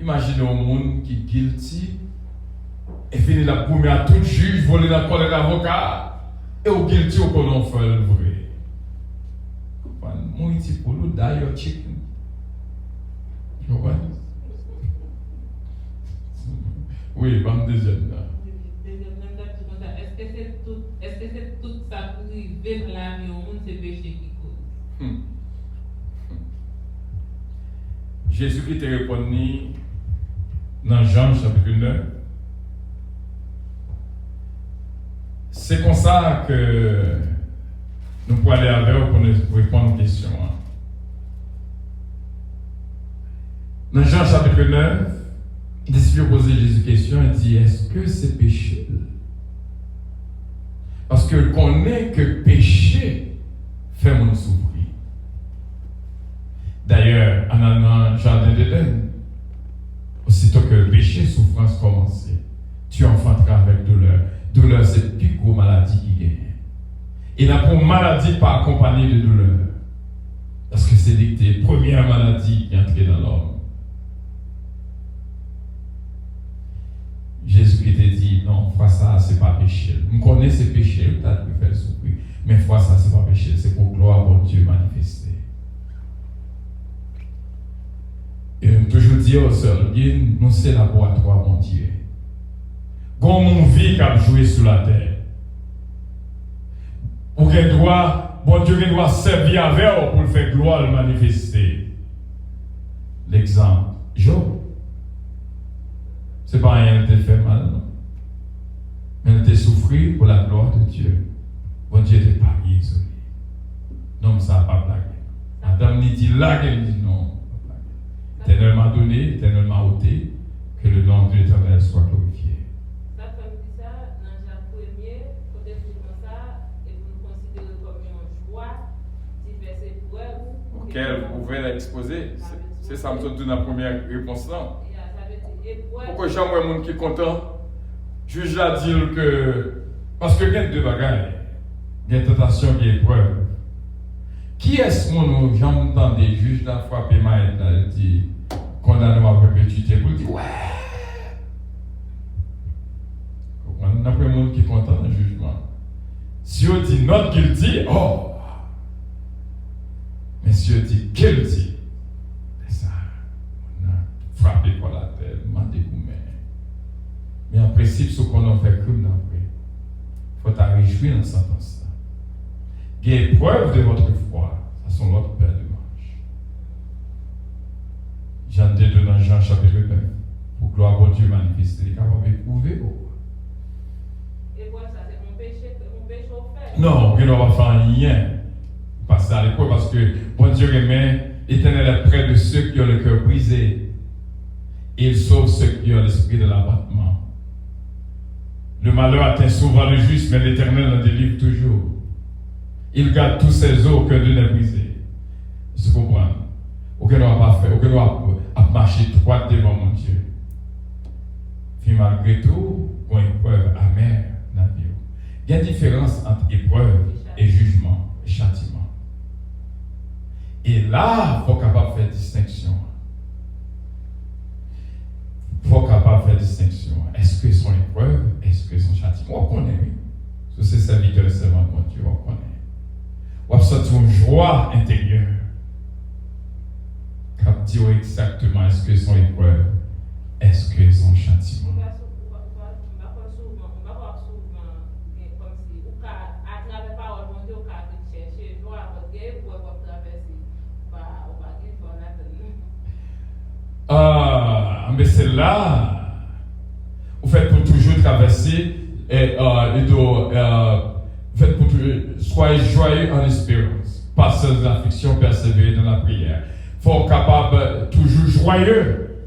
Imaginez un monde qui est guilty et finit la première à tout juge, voler la colère d'avocat et au guilty au qu'on fait le vrai. Mon petit pour nous, d'ailleurs, chicken. Tu comprends? Oui, bande deuxième là. Est-ce que c'est tout ça pour arriver dans la vie au monde, c'est péché qui cause? Jésus qui te répondit dans Jean chapitre 9. C'est comme ça que nous pouvons aller avec vous pour répondre aux questions. Dans Jean chapitre 9, il décide de poser Jésus une question et dit, est-ce que c'est péché? Parce que connaît que péché fait mon souffrir. D'ailleurs, en allant au jardin d'Éden, aussitôt que le péché, souffrance commençait, tu enfanteras avec douleur. Douleur, c'est la plus grosse maladie qui gagne. Et la pour maladie pas accompagnée de douleur. Parce que c'est la première maladie qui est entrée dans l'homme. Jésus qui t'a dit, non, fois ça, c'est pas péché. Je connais ces péchés, peut-être que faire souffrir. Mais fois ça, c'est pas péché, c'est pour gloire pour Dieu manifester. Et je toujours dire aux sœurs, nous c'est laboratoire, mon Dieu. Quand mon vie qui a joué sur la terre, pour qu'elle doit, bon Dieu, qui doit servir avec pour le faire gloire, le manifester. L'exemple, Job. C'est pas rien qui te fait mal, non. Mais il te souffrir pour la gloire de Dieu. Bon Dieu t'es pas isolé. Non, ça n'a pas blagué. Adam lui dit là qu'elle dit non. L'Éternel m'a donné, l'Éternel m'a ôté, que le nom de l'Éternel soit glorifié. Ça, comme dit ça, dans Jacques 1er, quand vous comme ça, et vous nous considérez comme une joie, diverses épreuves. Ok, vous pouvez l'exposer. C'est ça, me donne la première réponse là. Pourquoi j'ai un monde qui est content? Juge à dire que. Parce que il y a deux bagages. Il y a tentation et épreuve. Qui est-ce mon j'entends des juges la frapper mal, il dit condamné à perpétuité pour dire ouais. On n'a pas un monde qui est content dans le jugement. Si on dit not guilty, oh. Mais si on dit guilty, c'est ça. On a frappé par la tête, mandé pour main. Mais en principe, ce qu'on a fait crime d'après, il faut t'en réjouir dans cette sentence-là. Il y a preuve de votre foi, ça sont l'autre paire de manches. Jean 2 dans Jean pour gloire de Dieu manifester, il est capable d'éprouver. Et quoi ça, c'est mon péché au fait. Non, on ne doit pas faire rien. Passer à l'épreuve parce que bon Dieu remet l'Éternel est près de ceux qui ont le cœur brisé. Et il sauve ceux qui ont l'esprit de l'abattement. Le malheur atteint souvent le juste, mais l'Éternel en délivre toujours. Il garde tous ses os, aucun d'eux n'est brisé. Vous comprenez? Aucun n'a pas fait, aucun n'a marché droit devant mon Dieu. Puis malgré tout, une épreuve amère dans la vie. Il y a une différence entre épreuve et jugement, et châtiment. Et là, il faut capable de faire distinction. Il faut capable de faire distinction. Est-ce que son épreuve, est-ce que son châtiment? On connaît, oui. C'est serviteur et servant de Dieu, on connaît. On sent une joie intérieure. Quand dit exactement est-ce que son épreuve, est-ce que son châtiment. Mais c'est là, vous faites pour toujours traverser vous faites pour toujours, soyez joyeux en espérance, pas sans affliction, persévérer dans la prière. Faut être capable toujours joyeux,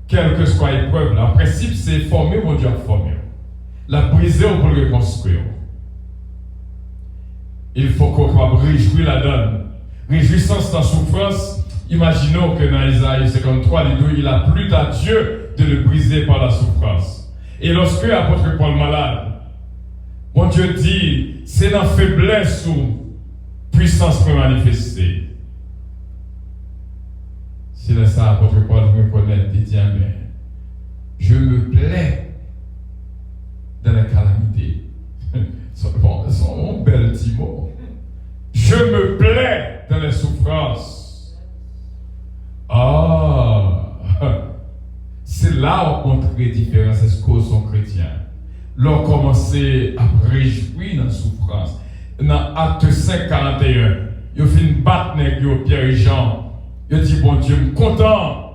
quelle que soit l'épreuve. En principe, c'est former mon Dieu à former. La briser pour le reconstruire. Il faut qu'on soit réjouir la donne. Réjouissance dans la souffrance. Imaginons que dans Isaïe 53, il a plu à Dieu de le briser par la souffrance. Et lorsque l'apôtre Paul malade, mon Dieu dit, c'est dans la faiblesse où puissance peut manifester. C'est là ça, l'apôtre Paul me connaît, il dit, mais je me plais dans la calamité. C'est un bel petit mot. Je me plais dans les souffrances. C'est là où on montre les différences. Est-ce qu'on sont chrétiens? L'on commencé à réjouir dans la souffrance. Dans Acte 5, 41, il fait une battre avec Pierre et Jean. Il dit, bon Dieu, je suis content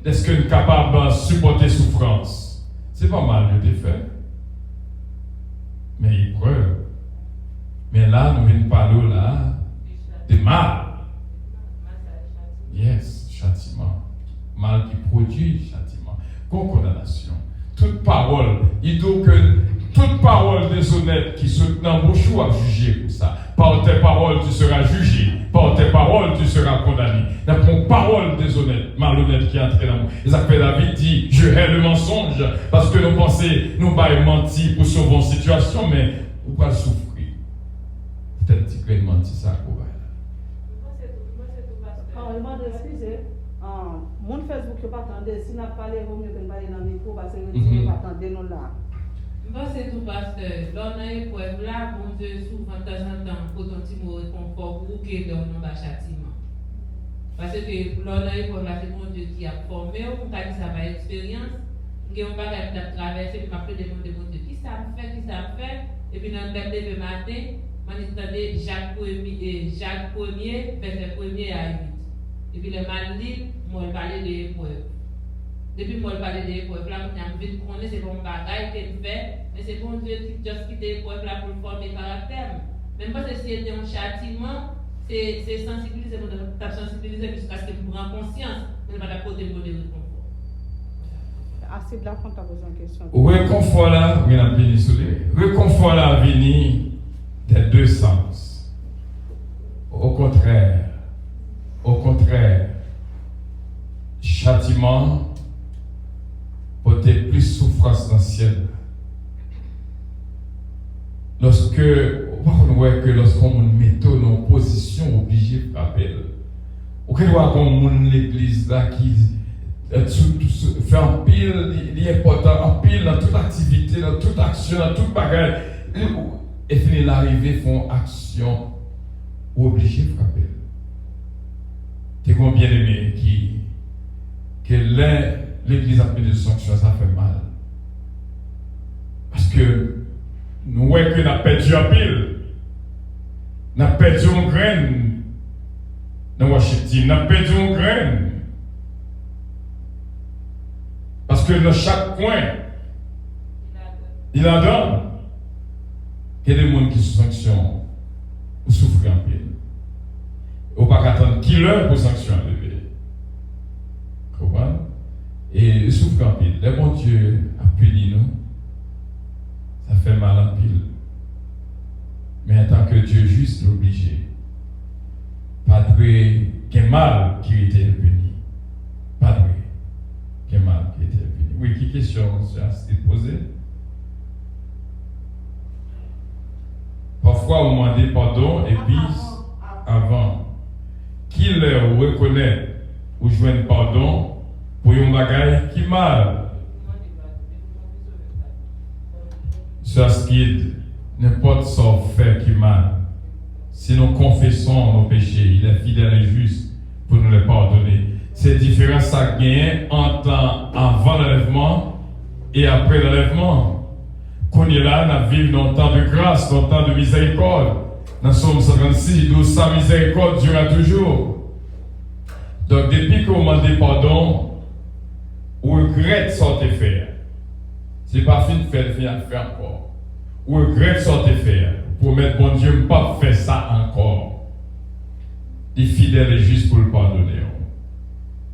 d'être capable de supporter la souffrance. C'est pas mal de fait. Mais épreuve. Mais là, nous venons parler là de mal. Yes, châtiment. Mal qui produit châtiment. Condamnation. Toute parole, il dit que toute parole déshonnête qui se dans bouche à juger pour ça. Par tes paroles, tu seras jugé. Par tes paroles, tu seras condamné. D'après une parole déshonnête, malhonnête qui entre dans nous. Et ça fait David dit, je hais le mensonge, parce que nous pensons, nous pas mentir pour sauver une situation, mais nous pas souffrir. Peut-être que tu mentir ça, quoi. Excusez, mon Facebook, je ne pas attendre. Si nous parlons, il vaut mieux que nous parlions dans le micro parce que nous ne pas attendre nous là. C'est tout pasteur. Dans l'épreuve là, bon Dieu, souvent de temps en temps, pour ton petit mot de confort pour qu'il y ait un châtiment. Parce que dans l'épreuve là, c'est bon Dieu qui a formé, on a dit ça va expérience. Il y a un bagage qui a traversé, puis m'a fait demander bon Dieu, qui ça me fait, et puis dans le matin, on entendait Jacques 1er, verset 1er à 8. Et puis le mal dit, moi je parlais de l'épreuve. Depuis moi je parlais de l'épreuve, là, on a envie de connaître, c'est bon bagage qu'elle fait, mais c'est bon Dieu qui juste quitte l'épreuve là pour former caractère. Même pas si c'était un châtiment, c'est sensibiliser, sensibiliser jusqu'à ce que vous preniez conscience, mais pas la côté de réconfort. Assez de la fin, tu as besoin de question. Réconfort là, oui, la péninsule. Réconfort là, venir des deux sens. Au contraire, châtiment porter plus souffrance dans le ciel. On voit que lorsqu'on met en position obligée de frapper, on voit comme l'église là qui fait un pile, il est important, un pile dans toute activité, dans toute action, dans toute bagarre, et finit l'arrivée, font action obligée de frapper. T'es combien aimé que l'église a fait de sanctions, ça fait mal. Parce que nous voyons que nous avons perdu un pile. Nous avons perdu une graine dans Washington. Nous avons perdu une graine. que dans chaque coin, il en donne. Il y a des gens qui sont sanctions ou souffrent en peine. Ou pas attendre qui leur pour sanction lever. Comprenez? Et ils souffrent en pile. Le bon Dieu a puni nous. Ça fait mal en pile. Mais en tant que Dieu juste, nous obligé. Pas de mal qui était puni. Pas de mal qui était puni. Oui, qui question c'est posée? Parfois, on demande pardon et puis avant. Qui leur reconnaît ou joindre pardon pour un bagage qui mal. Ça ce qui n'importe ce qu'on fait qui mal. Si nous confessons nos péchés, il est fidèle et juste pour nous les pardonner. C'est différent ça gagne en temps avant l'enlèvement et après l'enlèvement. Qu'on est là, nous vivons dans le temps de grâce, dans le temps de miséricorde. Dans Somme 56, d'où sa miséricorde durera toujours. Donc, depuis que vous demandez pardon, vous regrettez ce que vous fait. Ce n'est pas fini de faire encore. Vous regrettez ce que vous fait. Pour mettre bon Dieu, ne pas faire ça encore. Il est fidèle et juste pour le pardonner.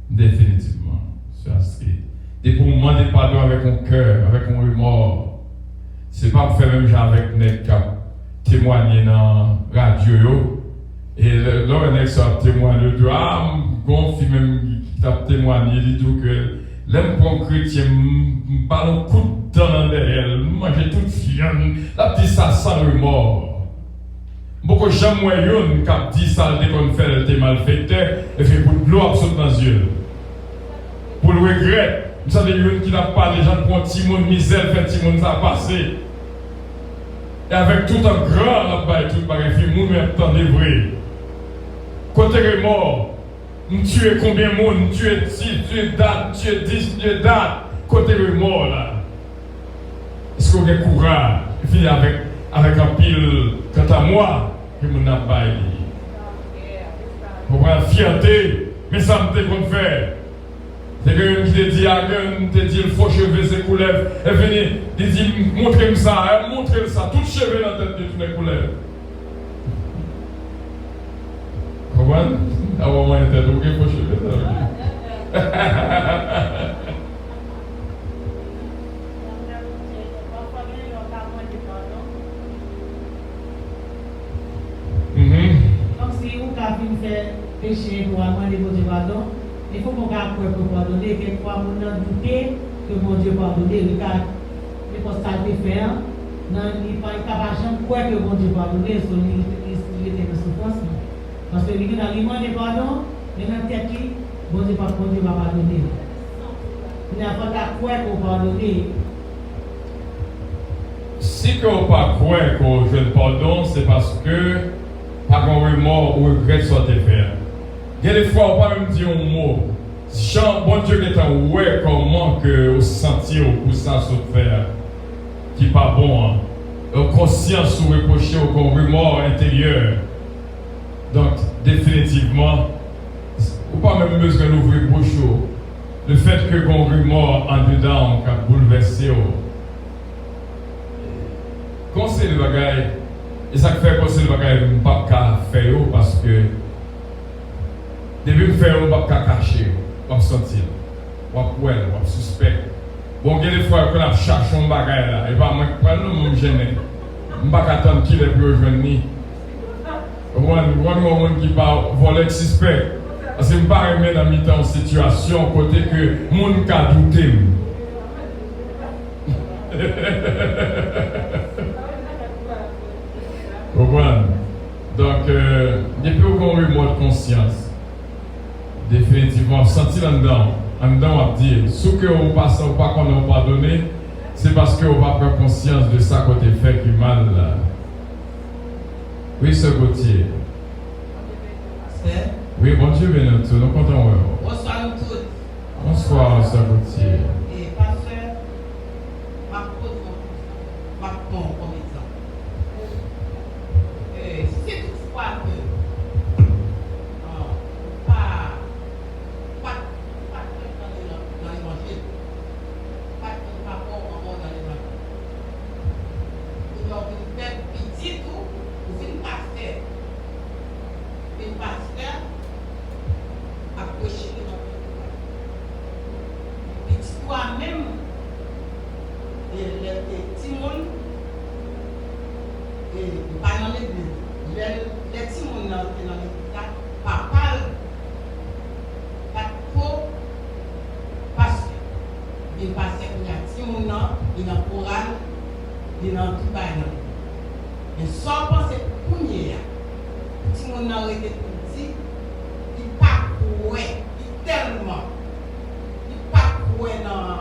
Définitivement. C'est inscrit. Et pour demander pardon avec mon cœur, avec mon remords. Ce n'est pas pour faire même genre avec les cap témoigner dans la radio. Et là, on a témoigné de bon film même qui t'a témoigné, il dit que l'homme pour un chrétien, me parle un coup de dent dans derrière, moi j'ai toute fienne, la petite ça sans remords. Beaucoup de gens moyens qui dit ça dès qu'on fait le malfaiteur, et fait pour de l'eau absolue dans les yeux. Pour le regret, vous savez, qui n'a pas les gens pour un petit monde misère, fait petit monde ça passer. Et avec tout un grand là-bas, tout pareil, nous même temps vrai. Côté remords, nous tuons combien de monde, nous tuons 6, nous tuons date, nous tuons 10, nous tuons date, côté remords là. Est-ce qu'on a courage? Et puis avec un pile, quant à moi, que mon n'a pas dit. Pour la fierté, mais ça me fait qu'on fait. C'est quelqu'un qui te dit à quelqu'un, te dit le faux cheveux, ses couleurs, et venez, te dit, montrez-moi ça, montrez-moi ça, tout cheveux dans la tête de toutes les couleurs. Comment? Ah, on m'a été donc faux cheveux, ça Donc, si vous avez fait péché pour demander votre pardon, il faut qu'on garde pour pardonner. Quelquefois, on a douté que mon Dieu pardonne. Regarde, les constater faire. Il pas capable de croire que mon Dieu pardonne, il était en souffrance. Parce que il a demandé pardon, il a dit que mon Dieu va pardonner. Il n'a pas croire qu'on pardonne. Si on ne pas croire qu'on jeune pardon, c'est parce que par un remords ou regret soit fait. Il y a des fois, on ne peut pas même dire un mot. Jean, bon Dieu, qui est un ouais, comment que sentir pour ça se faire, qui n'est pas bon. Conscience ou reprocher ou qu'on remords intérieur. Donc, définitivement, ou pas même besoin d'ouvrir bouche. Le fait que qu'on remords en dedans, on a bouleversé. Conseil le bagaille, et ça fait conseil le bagaille, je ne peux pas faire parce que depuis que je fais, je ne peux pas cacher, je ne sentir, je ne peux suspect. Bon, il y a des fois que je cherche un bagaille là, et pas moi qui prends, je me gêne. Je ne peux pas attendre qu'il est plus rejoindre. Moi, qui parle voler suspect. Parce que je ne peux pas remettre dans mi-temps situation côté que le monde a douté. Donc, depuis qu'on a eu moins de conscience, définitivement, senti là-dedans, on va dire, ce que on passe ou pas qu'on n'a pas donné, c'est parce qu'on va prendre conscience de ça côté fait qui mal là. Oui, ce Gauthier. Oui, bon Dieu, bien nous, nous comptons. Bonsoir à tous. Bonsoir, ce Gauthier. Et pasteur, ma comme exemple. Si c'est toutefois que pas dans l'évangile, fois même, les petits monde, pas dans l'église, les petits monde dans l'église, papa, pas trop, parce que il passe qu'il y a petit monde, il y a chorale, il y a tout ça. Mais sans penser pour premier, petit monde n'a été petit, il pas pour tellement. Dans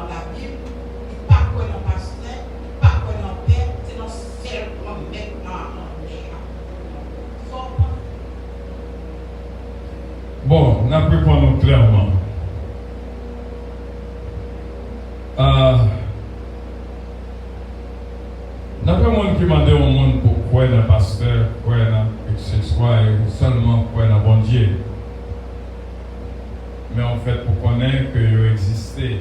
la Bible, il ne pas dans le pasteur, il ne pas dans le père, c'est dans seul comme maintenant. Bon, on a pu prendre clairement. N'a pas monde qui m'a demandé au monde pour croire dans le pasteur, croire dans etc. et seulement croire dans bon Dieu. Mais en fait, pour connaître que il existait.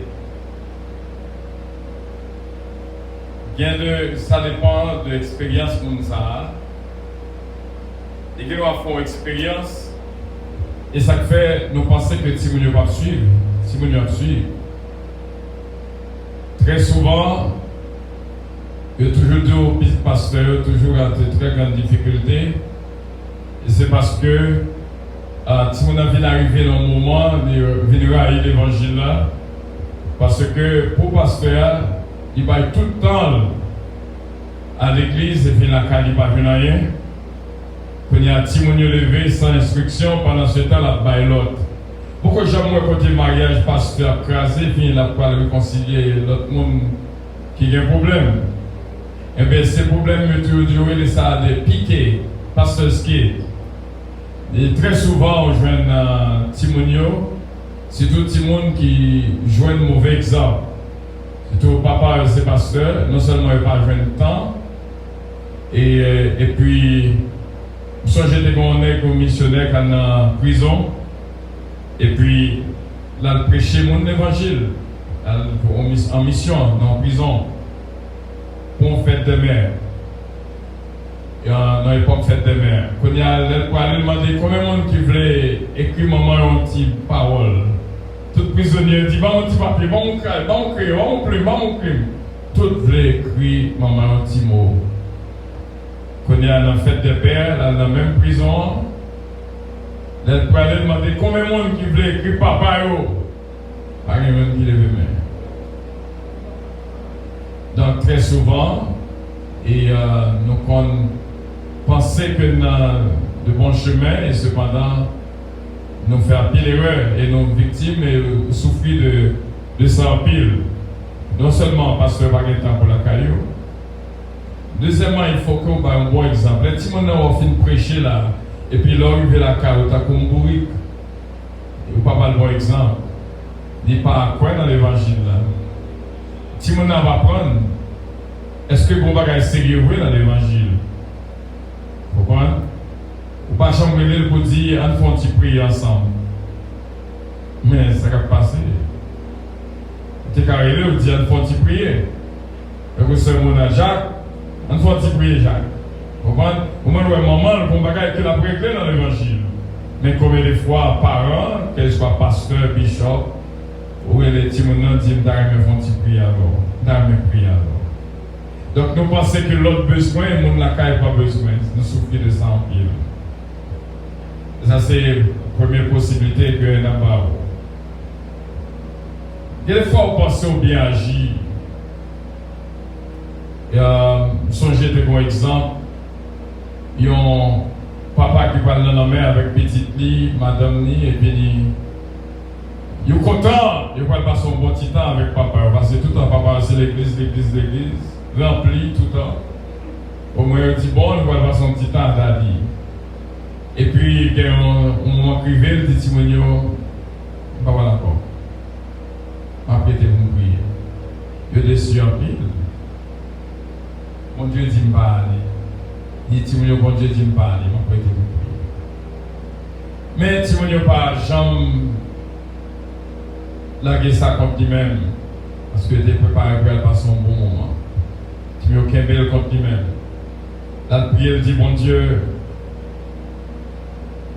Ça dépend de l'expérience qu'on a. Et que nous avons expérience. Et ça fait nous penser que si nous ne pas suivre, si nous ne suivre. Très souvent, il y a toujours deux pasteurs, toujours à de très grandes difficultés. Et c'est parce que si on a vu arriver dans le moment, il viendra à l'évangile là. Parce que pour pasteur, il va tout le temps à l'église et puis la caille, il ne va rien. Quand il y a un petit monde levé sans instruction, pendant ce temps, il va l'autre. Pourquoi j'aime côté mariage, pasteur crasé, puis il n'a pas réconcilier l'autre monde qui a un problème? Eh bien, ces problèmes, il ça a des piquets, pasteur ski. Et très souvent, on joue un Timonio, c'est tout le monde qui joue un mauvais exemple. C'est tout papa et ses pasteurs, non seulement il n'a pas joué le temps, et puis, je suis comme missionnaire qui est en prison, et puis, là, il prêchait mon évangile, en mission, dans la prison, pour une fête de mer. Dans l'époque fête de mer. Quand il y a demandé combien de monde qui voulait écrire maman une petite parole. Tout prisonnier dit bah un petit papier, bah mon crayon, bah mon crayon, bah mon plume, bah mon plume. Tout voulait écrire maman un petit mot. Quand il y a dans la fête de père, dans la même prison, il a demandé combien de monde qui voulait écrire papa yo. Pas de monde qui levait main. Donc très souvent, et nous pensons que nous avons de bons chemins et cependant nous faisons pile erreur et nos victimes souffrent de ça en pile. Non seulement parce que nous n'avons pas de temps pour la caillou. Deuxièmement, il faut qu'on ait un bon exemple. Les petits gens ont fini de prêcher là, et puis là, ils la caillou, tu as comme bourrique. Il n'y a pas de bon exemple. Il n'y a pas quoi dans l'évangile là. Les petits gens va prendre. Est-ce que vous avez sérieux dans l'évangile? Vous comprenez? Ou pas chambrer pour dire, on fait un petit prier ensemble. Mais ça va passer. Tu es carré, on dit, on fait un petit prier. Et vous savez, mon Jacques, on fait un petit prier, Jacques. Vous comprenez? Au moment où maman, on va que la prière dans l'évangile. Mais combien de fois par an, qu'elle soit pasteur, bishop, ou les petits gens disent, on va faire un petit prier alors. On va faire un prier alors. Donc nous pensons que l'autre besoin, le monde n'a pas besoin. Nous souffrons de ça en pile. Ça c'est la première possibilité que nous avons. Des fois, on pense au bien agir. Songez de bon exemple. Il y a un papa qui parle dans la mer avec petite lit, madame lit, et puis il est content. Il va passer un bon petit temps avec papa. Parce que tout le temps, papa, c'est l'église. Rempli tout le temps. Au moins, il dit bon, il va passer un petit temps à Dadi. Et puis, il y a un moment privé, il dit Timonio, pas voilà encore. M'apprêtez mon prier. Je dessus en pile. Mon Dieu dit me parler. Il dit Timonio, bon Dieu dit me parler. M'apprêtez mon prier. Mais Timonio pas jamais larguer ça contre lui-même. Parce que il était préparé pour elle passer un bon moment. Tu aucun bel contre lui-même. La prière dit, bon Dieu,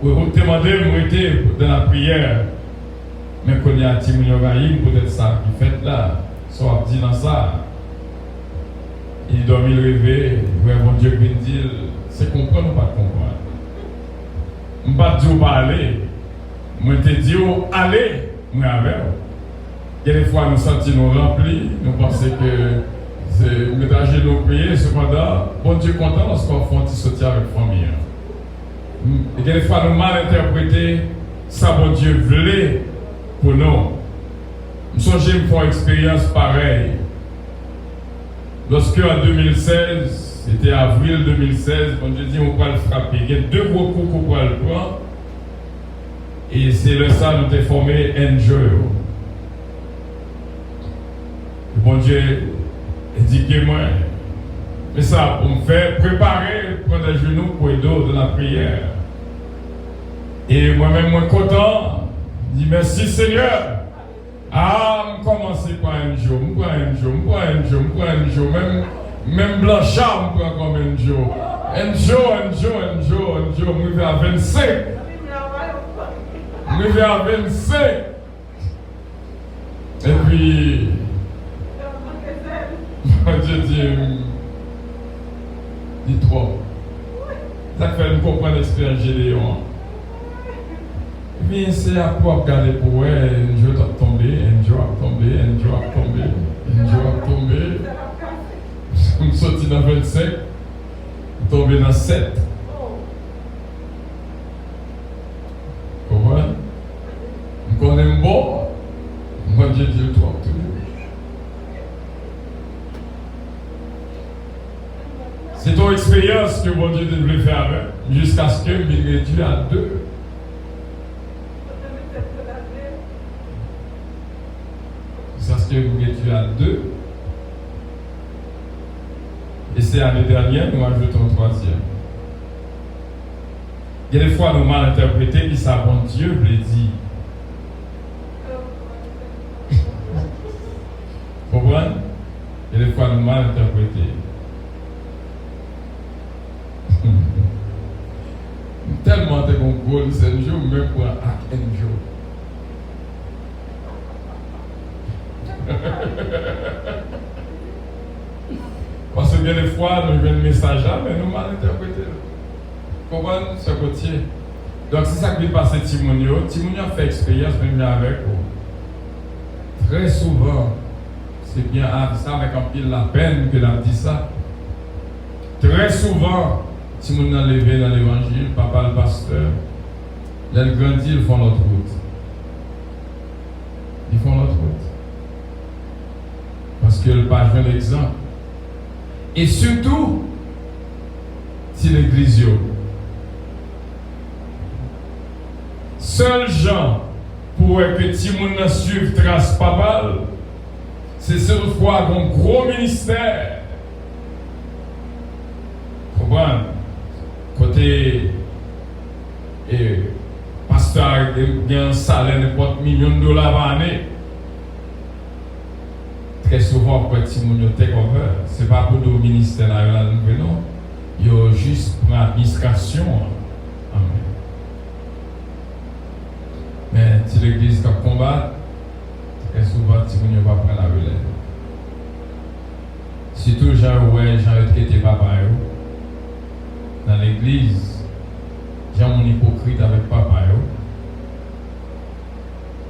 vous demandez, vous mettez dans la prière, Mais quand il y a Timounio Gaïm, peut-être ça qui fait là, soit dit dans ça. Il doit me rêver, ouais, mon Dieu, qui dit, c'est comprendre ou pas comprendre. Je ne vais pas dire parler. Je te dis, allez, moi avec. Quelquefois, nous sentons nous remplis, nous pensons que c'est métager nos prières, cependant, bon Dieu content lorsqu'on fait sortir avec la famille. Et quelquefois, nous mal interpréter ça, bon Dieu voulait pour nous. Je songe me faire une expérience pareille. Lorsque en 2016, c'était avril 2016, bon Dieu dit, on va le frapper. Il y a deux gros coups qu'on va le prendre. Et c'est le ça nous avons formé Enjoy. Bon Dieu dit que moi, mais ça, on me fait préparer, prendre les genoux pour aider de la prière. Et moi-même, moi content, je dis merci Seigneur. Ah, je commence par un jour, même Blanchard, je prends comme un jour. Un jour, je vais à 25. Je vais à 25. Et puis, Dieu dit trop. Ça fait nous comprendre l'expérience Gédéon. Et puis c'est à quoi regarder pour elle, un jour a tombé, un jour a tombé. On sortit dans 25, on tombé dans 7. Comment? On connaît bon. Moi Dieu dit le 3 toujours. C'est ton expérience que mon Dieu devait faire avec, jusqu'à ce que je réduis à 2. Jusqu'à ce que vous réduis à 2. Et c'est l'année dernière, nous ajoutons un 3e. Il y a des fois, nous mal interprété, qui ça, bon Dieu, vous l'a dit. Vous comprenez? Il y a des fois, nous mal interprété. Tellement de bon goal, c'est un jour, même pour un jour. Parce que bien des fois, nous avons un message là, mais nous mal interprété. Comment ce côté? Donc, c'est ça qui est passé Timonio. Timonio a fait expérience même avec vous. Très souvent, c'est bien ça avec un pile la peine que l'on dit ça. Très souvent, Timonio a levé dans l'évangile, papa le pasteur, ils grandissent, ils font l'autre route. Ils font l'autre route. Parce que le pas joué l'exemple. Et surtout, si l'église yo. Seuls gens pourraient que Timoun suive trace papale, c'est cette fois un gros ministère. Comprenez? Côté pasteur qui a un salaire de n'importe millions de dollars par année. Très souvent, pour Timoun take over, ce n'est pas pour le ministère là, non. Il y a juste pour l'administration. Amen. Mais si l'église qui combat, très souvent, Timoun va prendre la relève. Surtout, Jean retraité papa. Dans l'église, j'ai mon hypocrite avec papa.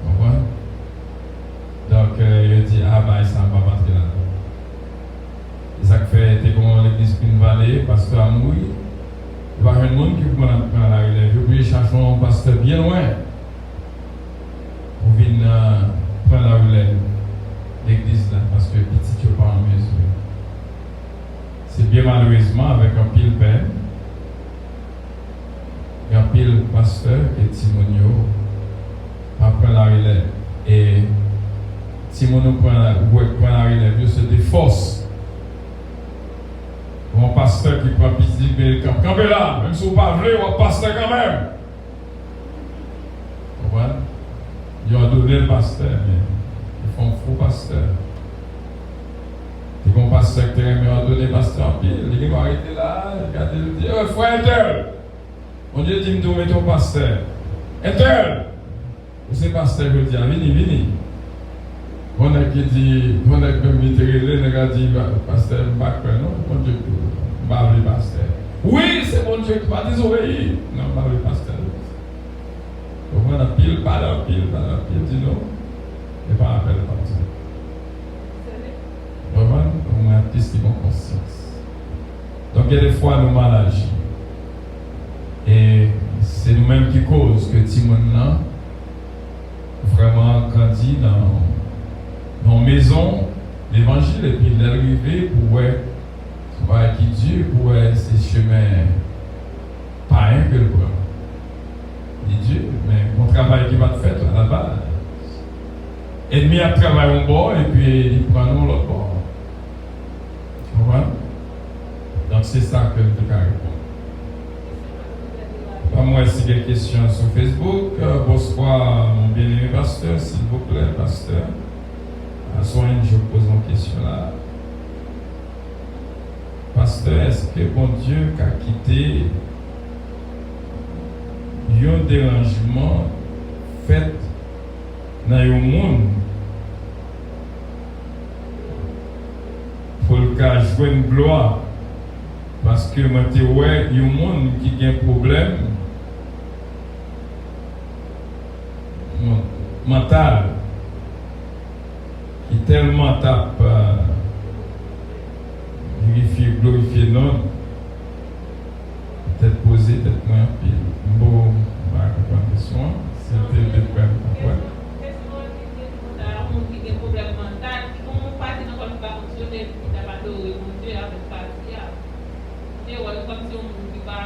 Vous comprenez? Donc, il dit, ah, bah, ça ne va pas rentrer là-dedans. Et ça fait, t'es comme l'église Pine Vallée, pasteur Amouy, il va y avoir un monde qui peut prendre la relève. Je peux chercher un pasteur bien loin pour venir prendre la relève de l'église là, parce que petit, tu n'es pas en mesure. C'est bien malheureusement avec un pile peine. Il y a un pile pasteur et Timonio va prendre la relève. Et Timonio prend la relève, c'est des forces. Mon pasteur qui prend pitié, mais campez là, même si vous ne pas voulez, on pasteur quand même. Vous comprenez? Ils ont donné le pasteur, mais ils font un faux pasteur. Ils vont pasteur qui ont donné le pasteur en pile. Ils vont arrêter là, regarder le dire, frère Intel. Mon Dieu dit, me donne ton pasteur. Intel, C'est pasteur qui dit, vini. On a qui dit, on a même littéralement, on a dit, pasteur, non, bon Dieu, pas le pasteur. Oui, c'est bon Dieu qui va désobéir. Non, pas le pasteur. On a pile, pas la pile, dit non. Et pas appel le pasteur. Vraiment, on a un artiste qui a conscience. Donc, il y a des fois, nous mal agis. Et c'est nous-mêmes qui causent que Timon là, vraiment grandit dans nos maisons, l'évangile, et puis l'arrivée pour voir qui Dieu, pour ces chemins pas un que le bras. Dit Dieu, mais mon travail qui va être fait à la base. Ennemi a travaillé au bord et puis il prend nous l'autre bord. Tu comprends? Donc c'est ça que je peux répondre. Moi, si il y a des questions sur Facebook, bonsoir mon bien-aimé pasteur, s'il vous plaît, pasteur. Soyez, je pose une question là. Pasteur, est-ce que bon Dieu a quitté un dérangement fait dans le monde pour le cas jouer une gloire? Parce que moi, il y a un monde qui a un problème mental qui tellement tape glorifier non, peut-être poser, peut-être moins, puis bon, on va répondre à la question, c'était le problème. Qui a un problème mental, qui ont parti dans le pas fonctionner, qui n'a pas de Dieu avec partie. Mais comme si on ne va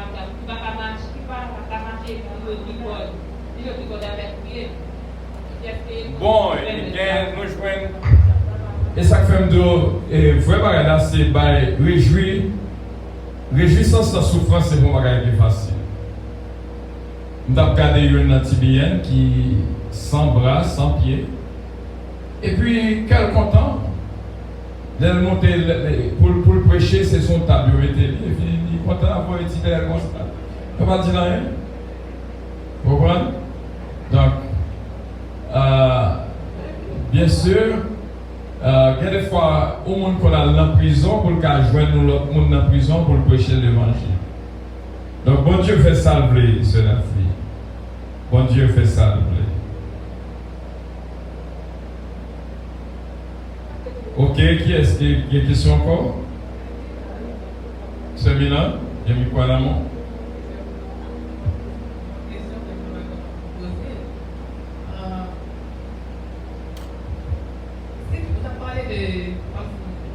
pas marcher pour le people. Bon, nous jouons. Et ça fait me vraiment là, c'est réjouissance sans souffrance, c'est bon bagage qui est facile. Nous avons regardé une antibienne qui sans bras, sans pied. Et puis, quel content. Pour le prêcher, c'est son tableau. Il est content d'avoir été comme ça. Il ne va pas dire rien. Vous comprenez? Donc, bien sûr, il y a des fois, au monde qu'on a dans la prison, pour le cas joindre l'autre monde dans la prison pour le prêcher l'évangile. Donc, bon Dieu fait salver cela, fille. Bon Dieu fait salver. Ok, qui est-ce qui a une question encore? C'est Milan? Il y a mis quoi là, mon?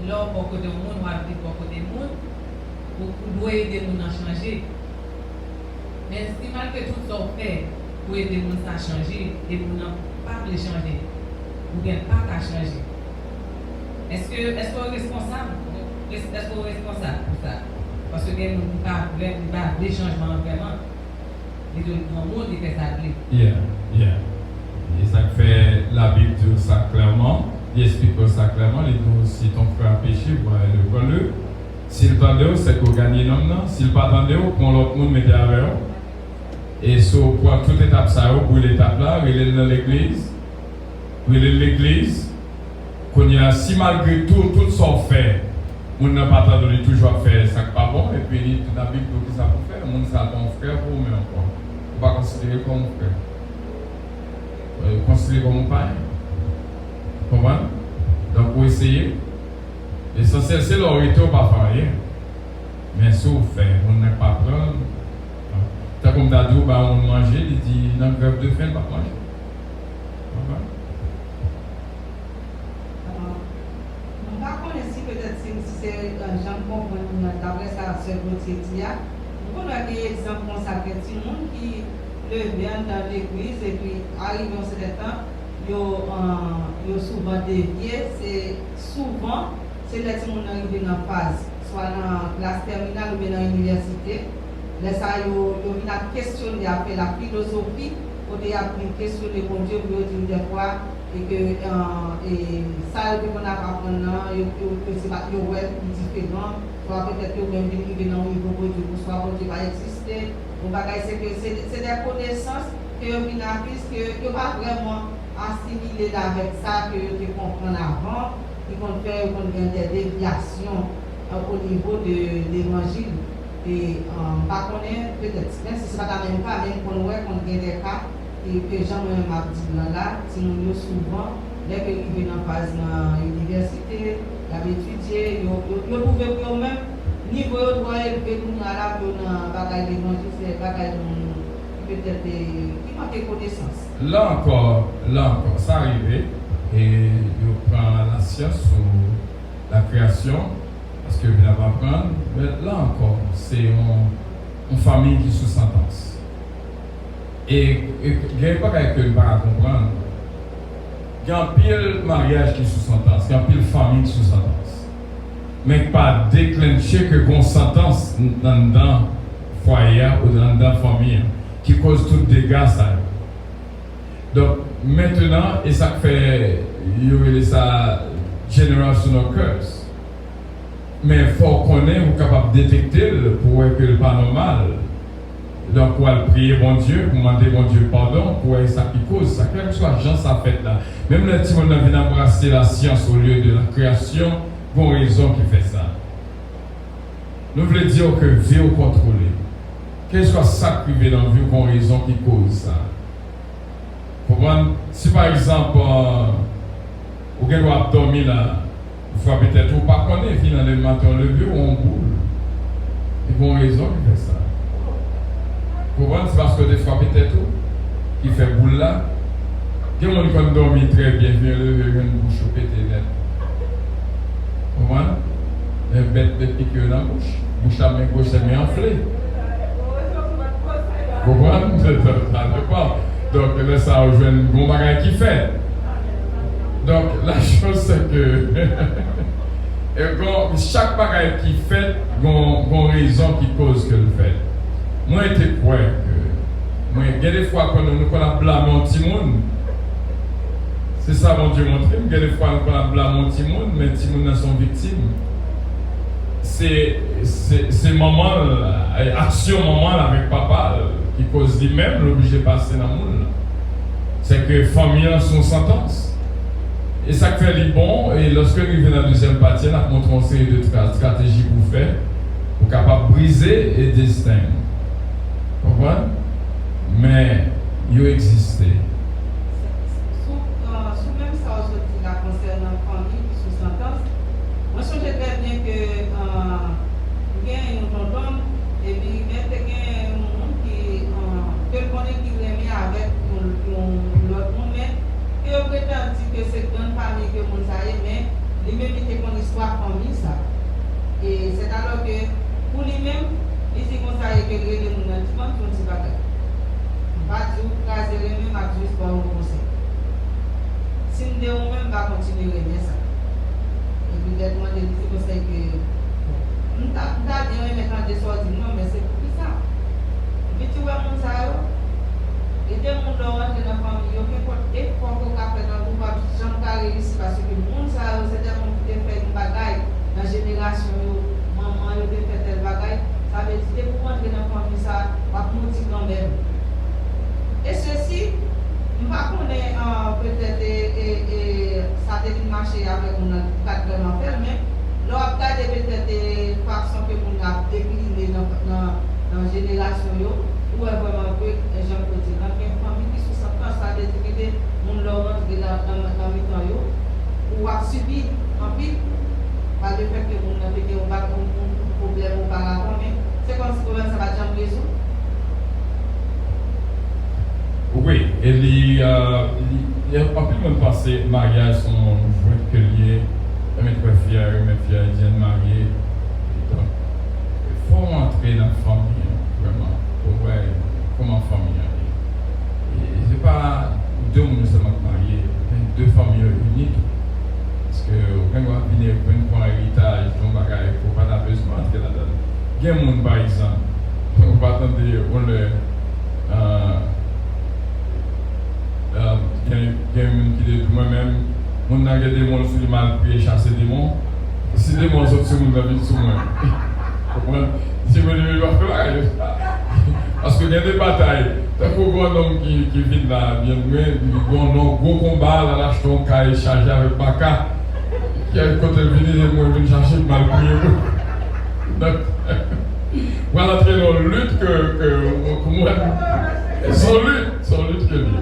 Là, beaucoup de monde, on a dit beaucoup de monde, beaucoup doit aider les gens à changer. Mais si malgré tout ça fait pour aider les gens à changer, et vous n'avez pas les changer, ou bien pas qu'à changer. Est-ce que vous êtes responsable? Est-ce que vous êtes responsable pour ça? Parce que nous n'avons pas des changements vraiment. Et donc, le monde est fait ça. Yeah. Et ça fait la Bible dit ça clairement. Il explique ça clairement. Il dit si ton frère a péché, le vois-le. S'il t'entendait, c'est qu'on gagne l'homme. S'il pas t'entendait, qu'on l'autre monde mettait avec eux. Et pour toute étape, ça, pour l'étape là, il est dans l'église. Il est dans l'église. Qu'on y a, si malgré tout ce qu'on fait, on n'a pas attendu toujours faire ça qui n'est pas bon. Et puis, la Bible dit ça pour faire. On dit ça ton frère pour mais encore. On ne va pas considérer comme mon frère. Considérer comme mon père. Comment? Donc, pour essayer, l'essentiel c'est l'orité ou pas faire rien. Mais si on fait, on n'est pas prendre. Tant comme tu as dit, on mange, il dit, dans le grève de faim, on ne va pas manger. On va connaître si peut-être si c'est un gens comprendre d'après ça, ce que tu dis. On a des exemples comme ça, tout le monde qui le vient dans l'église et puis arrive en ce temps. Yo souvent dévié, c'est souvent c'est les gens qui arrivent en phase, soit dans la classe terminale ou bien dans l'université. Les gens qui viennent questionner après la philosophie, ils ont questionné mon Dieu pour dire des fois et que ça qu'on a appris c'est pas différent, soit peut-être que même vivre dans un niveau où soit bon Dieu va exister. C'est des connaissances que vous que vous pas vraiment assimilé avec ça, que vous comprenez avant, ils vont faire des déviations au niveau de l'évangile. Et par contre, peut-être, même si ce n'est pas le même cas, même qu'on voit qu'on a des cas, et que Jean-Même m'a dit là, si nous souvent, dès qu'ils viennent en phase dans l'université, ils ont étudié, ils pouvaient eux-mêmes, niveau de droit élevé, nous avons dans bagaille d'évangile, c'est bagaille peut-être qui manque de connaissances. Là encore, ça arrive, et je prends la science ou la création, parce que je vais apprendre, mais là encore, c'est une famille qui est sous sentence. Et il n'y a pas que je ne pas comprendre. Il y a un pile mariage qui est sous sentence, il y a un pile famille qui est sous sentence. Mais pas déclencher que qu'on sentence dans le foyer ou dans la famille qui cause tout dégâts. Ça. Donc maintenant, et ça fait, il y a ça generational curse. Mais il faut connaître, vous capable de détecter pour voir que ce n'est pas normal. Donc, pour prier bon Dieu, pour demander bon Dieu pardon, pour voir ça qui cause ça. Quelle que soit la gens ça fait là. Même les petits gens viennent embrasser la science au lieu de la création, pour une raison qui fait ça. Nous voulons dire que vie au contrôler. Quel soit ça qui vient dans la vie, pour une raison qui cause ça. Si par exemple, vous avez dormir là, il faut peut-être ou pas connaître, finalement, le matin, le vieux ou on boule. Et pour une raison qui fait ça. C'est parce que des fois peut-être tout qui fait boule là. Il y a des gens qui dorment très bien, vient lever une bouche au pété net. Vous comprenez? Les bêtes piquent dans la bouche. Bouche à main gauche, c'est bien enflé. Vous comprenez? Ça dépend. Donc là, ça rejoint un bon bagage qui fait. Donc la chose c'est que chaque bagage qui fait, il y a une raison qui cause que le fait. Moi, je suis quoi que. Moi, il y a des fois qu'on a blâmé un petit monde. C'est ça, mon Dieu, montre. Il y a des fois qu'on a blâmé un petit monde, mais les petits monde sont victimes. C'est maman, action maman avec papa qui cause lui-même l'obligé de passer dans le monde. C'est que les familles sont sentence. Et ça fait les bons, et lorsque nous venons dans la deuxième partie, nous montrons une série de stratégies pour faire, pour capable briser et distinguer. Vous comprenez? Mais il existait. Sous même ça, aujourd'hui, là, concernant la famille sous sentence, moi, je sais très bien que il y a un tonton, et puis il y a un monde qui connaît qui remet avec l'autre monde, mais qui prétend que c'est une grande famille que vous savez, mais lui-même, il était une histoire famille, ça. Et c'est alors que, pour lui-même, ici, qu'on sait que les gens ont un petit bagage. On va dire, caser les mêmes à juste pour un conseil. Si nous devons même pas continuer à aimer ça. Et puis, peut-être, des petits conseils que. Nous avons bien mettre des sorties, non, mais c'est pour ça. Et puis, tu vois, mon ça, et des gens dans la famille, il y a des efforts qu'on a fait dans le groupe, j'en ai réussi parce que le monde, c'est des gens qui ont fait une bagaille dans la génération, maman, ils ont fait tel bagaille. Ça veut dire pour entrer dans la famille, ça va monter quand même. Et ceci, nous ne connaissons peut-être ça devait marcher avec un cadre vraiment fermé, mais nous avons regardé peut-être des façons que nous avons déclinées dans la génération, où est vraiment que les gens peuvent dire, dans une famille qui sont sans ça veut dire que nous leur rentre dans le temps, ou a subi en pile, par le fait que nous avons un problème auparavant, mais c'est comme si le problème ça va jamais résoudre. Oui, et il y a un peu de passé, mariage sont joués que liés, mes frères fiers, mes filles viennent marier. Il faut entrer dans la famille, vraiment, pour voir comment la famille est. Ce n'est pas deux personnes seulement mariées, mais deux familles uniques. Parce que quand on va venir pour un héritage, on va il ne faut pas besoin d'entrer là-dedans. Il y a des gens, par exemple, on va attendre, on le. Il y a un qui dit moi-même, on a des démons sur le mal puis chasser des démons. Si les démons sont sur moi, ils sont sur moi. Si vous ne voulez pas faire, parce qu'il y a des batailles. T'as pour un homme qui vit là, bien loin, un gros combat, là, lâche ton cas et chargé avec Baka, qui a côté venu et moi, je chercher mal pris. Donc, voilà, entrer dans une lutte que moi, sans lutte que lui.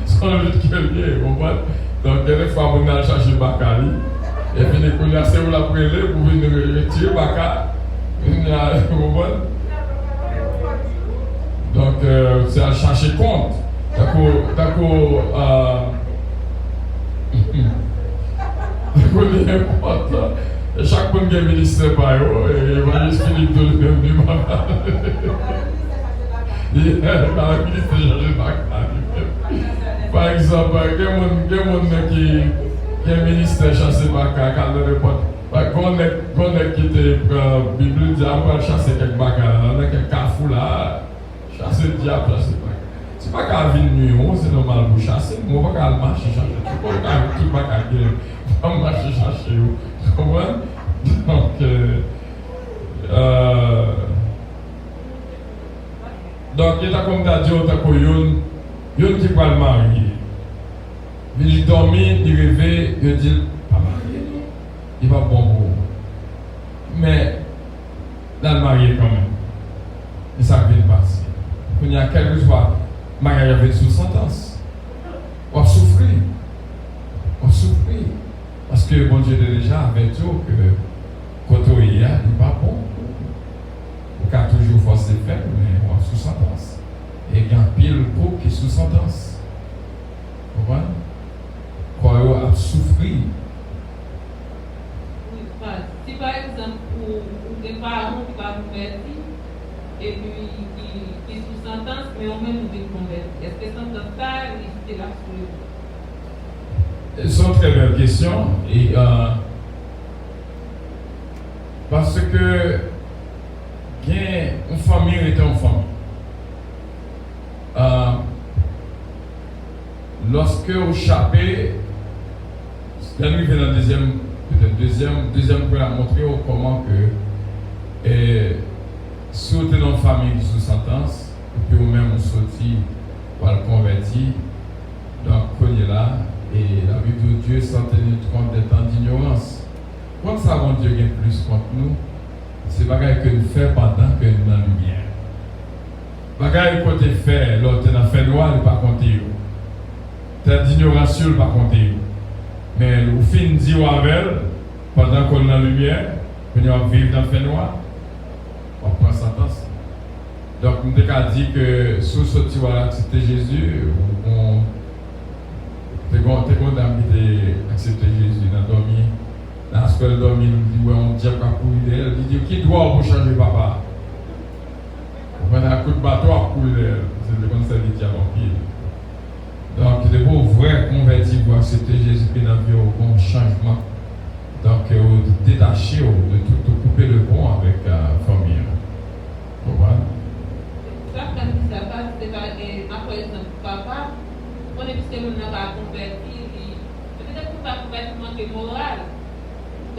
Sans lutte que lui, vous voyez. Donc, des fois, on a cherché Baka, et puis, on a essayé de la prêler pour venir retirer Baka. Vous voyez. Donc, c'est à chercher compte. D'accord, n'importe. Chaque monde qui est ministre par eux, et l'évangéliste Philippe de lui-même, le ministre Georges Baka. Par exemple, il y a des gens qui est ministre chassé Baka, quand le n'importe. Quand on est quitté la Bible, dit après chasser quelques Baka, on a quelques carrefours là. Chasser le diable, chasser pas. C'est pas qu'à venir nuit, c'est normal pour chasser. Moi, pas qu'à marcher, chercher. Tu pas qu'à marcher, chercher. Tu comprends? Donc, il y a comme tu as dit, il y a qui va le marier. Il dormit, il rêvait, il dit, pas marié, il va bon pour vous. Mais, là, le marié quand même. Et ça vient de passer. Il y a quelque chose, mariage avec sous sentence. On souffre. Parce que bon Dieu déjà avec tout que quand on y a, il n'est pas bon. On a toujours forcé de faire, mais on est sous sentence. Et il y a un pile groupe qui est sous sentence. Vous comprenez? Quand on a souffert. Si par exemple, ou des parents qui va convertir, et puis qui sous sentence, mais on même nous convertir. Est-ce que sentence ça, c'est là sur le C'est une très belle question. Et, parce que une famille est une famille. Lorsque vous chapez, c'est arrivé dans le deuxième point à montrer comment que sauter dans une famille sous sentence, et puis vous-même vous sortir pour le convertir, donc on est là. Et la Bible de Dieu sans tenir compte des temps d'ignorance. Quand ça va Dieu gagne plus contre nous, c'est bagaille que nous faisons pendant que nous dans la lumière. Bagaille que tu fais, l'autre dans fait noir, il ne pas compter. T'as d'ignorance, il ne pas compter. Mais au fin de dire avec pendant qu'on est dans la lumière, on va vivre dans le fait noir, on prend sentence. Donc, nous avons dit que sous ce petit voilà, c'était Jésus, t'es condamné d'accepter Jésus dans le dormir. Dans ce qu'elle dormit, il dit, ouais, on dit à courir d'elle. Il dit, qui doit pour changer papa? On prend un coup de bateau à courir d'elle. C'est le conseil du diable en pied. Donc, il faut vrai convertir pour accepter Jésus puis dans la vie au bon changement. Donc, détacher, de tout couper le pont avec la famille. Vous comprenez? Ça, quand il s'est passé, c'est après exemple, papa. On est puisque nous n'avons pas converti, peut-être qu'on va convertir manque moral.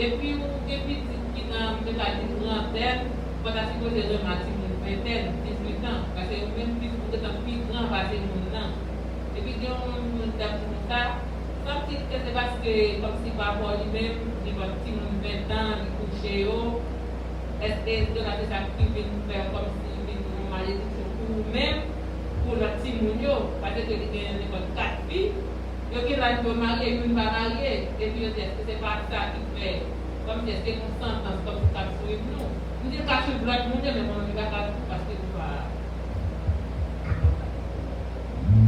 Depuis qui n'a pas dit trentaine, on a supposé remarquer une vingtaine, 18 ans, parce que même plus pour être plus grand, parce que nous n'avons. Et puis, on a dit ça, comme si c'est parce que, comme si par rapport lui-même, il va petit 20 ans, il couche haut, est-ce que de la ça qui veut nous faire comme si il veut nous malédiction pour nous-mêmes? Pour le petit mounio, parce que il y a 4 filles, il y a qui va marier, une va marier, et puis est-ce que c'est pas ça qui fait, comme si c'est qu'on s'entend, comme ça sur nous. Nous disons qu'à ce bloc, nous disons, mais on ne va pas parce que nous va.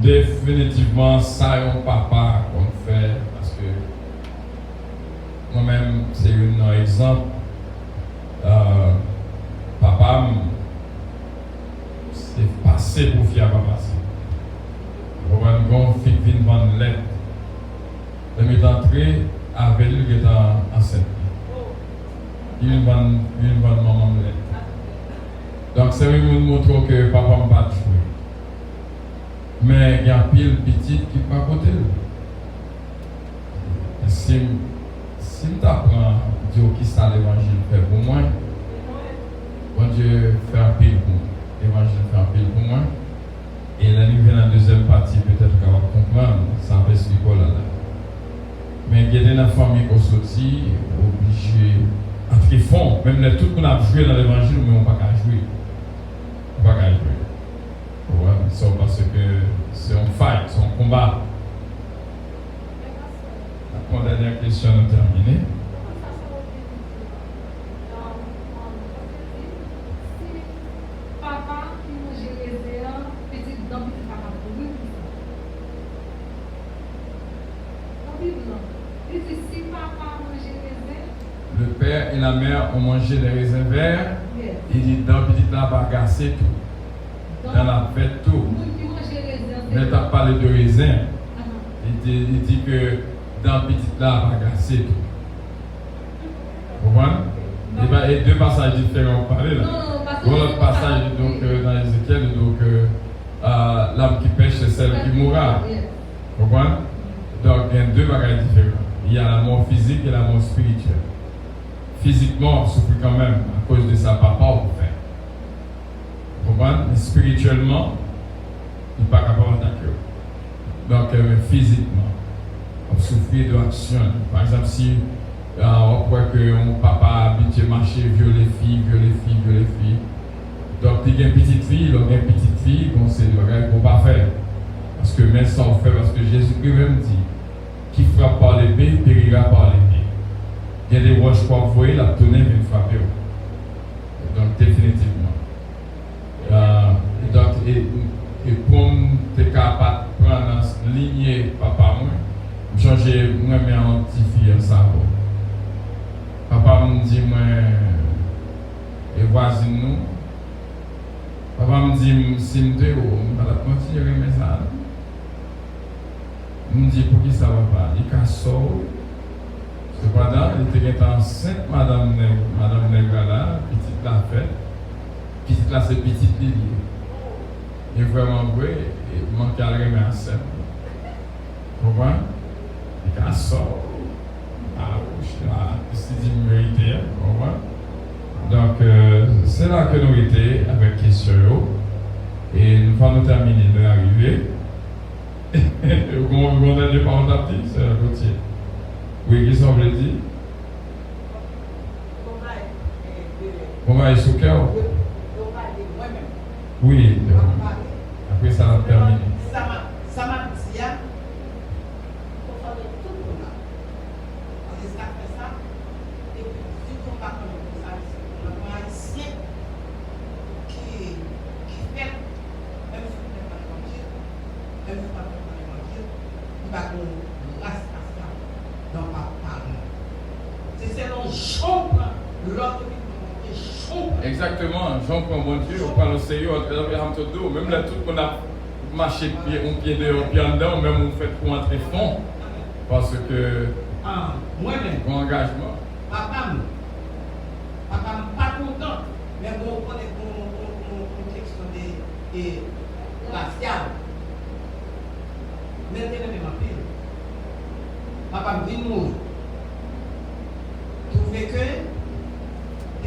Définitivement, ça est un papa qu'on fait, parce que moi-même, c'est un exemple. Papa, c'est passé pour faire papa. On va nous faire une bonne lettre. Je vais entrer avec lui qui est enceinte. Il y a une bonne maman lettre. Donc, c'est vraiment une montre que papa ne va pas jouer. Mais il y a un pile petit qui n'est pas à côté. Si tu apprends Dieu qui ça l'évangile fait pour moi, bon Dieu fait un pile pour moi. l'évangile fait un peu pour moi. Et l'arrivée dans la deuxième partie, peut-être qu'on va comprendre, ça va expliquer là. Mais il y a des familles qui sont sorties, obligées d'entrer fond. Même les tout qu'on a joué dans l'évangile, mais on ne peut pas jouer. On ne peut pas jouer. Ouais, c'est parce que c'est un fight, c'est un combat. La dernière question est terminée. Le père et la mère ont mangé des raisins verts. Il dit dans petit là, va gasser tout. Dans la fête tout. Mais tu as parlé de raisins. Il dit que dans petit là, va gasser tout. Vous comprenez? Et deux passages différents parler là. L'autre passage donc, dans Ézéchiel, donc l'âme qui pêche, c'est celle qui mourra. Vous comprenez? Donc il y a deux bagages différents. Il y a la mort physique et la mort spirituelle. Physiquement, on souffre quand même à cause de sa papa au fait. Vous comprenez? Mais spirituellement, il n'est pas capable d'attaquer. Donc, physiquement, on souffre de l'action. Par exemple, si on croit que mon papa a habitué à marcher, violer filles. Donc, il y a une petite fille, bon, c'est le bagage qu'on ne peut pas faire. Parce que même ça, on fait, parce que Jésus-Christ même dit, qui frappe par l'épée, périra par l'épée. Il y a des roches qu'on voit, la tonnerre vient frapper. Donc, définitivement. Donc, et pour être capable de prendre la lignée papa, moi, changer moi-même en petit fille en savon. Papa me dit, moi, et voisine nous. Papa me dit, si je me va continuer à mettre ça. Il me dit, pour qui ça va pas? Il casse. Cependant, il était enceinte, Madame Negra là, petite la fête. Petite là, c'est petite Lily. Et vraiment, oui, il manque à remettre enceinte. Vous voyez? Il casse. C'est dit mérité. Vous voyez? Donc, c'est là que nous étions avec question. Et nous allons terminer de l'arrivée. Vous comprenez les parents d'apti? C'est la côtier. Oui, qu'est-ce qu'on veut dire? Comment est-ce que oui, après ça va terminer. Ça m'a dit, il faut faire tout pour là. Parce que ça fait ça, et puis si on va connaître ça, on a un haïtien qui fait, même si on n'est pas l'évangile, il va qu'on reste à ça dans ma parole. C'est selon Jean, l'autre qui Jean. Exactement, Jean prend mon Dieu, on parle au Seigneur, même là tout le monde a marché un pied dehors, pied en dedans, même on fait pour entrer fond. Parce que moi-même, mon engagement. papa, pas content, mais bon, on connaît mon question de racial. Maintenant, même en pile. Papa me dit nous, trouver que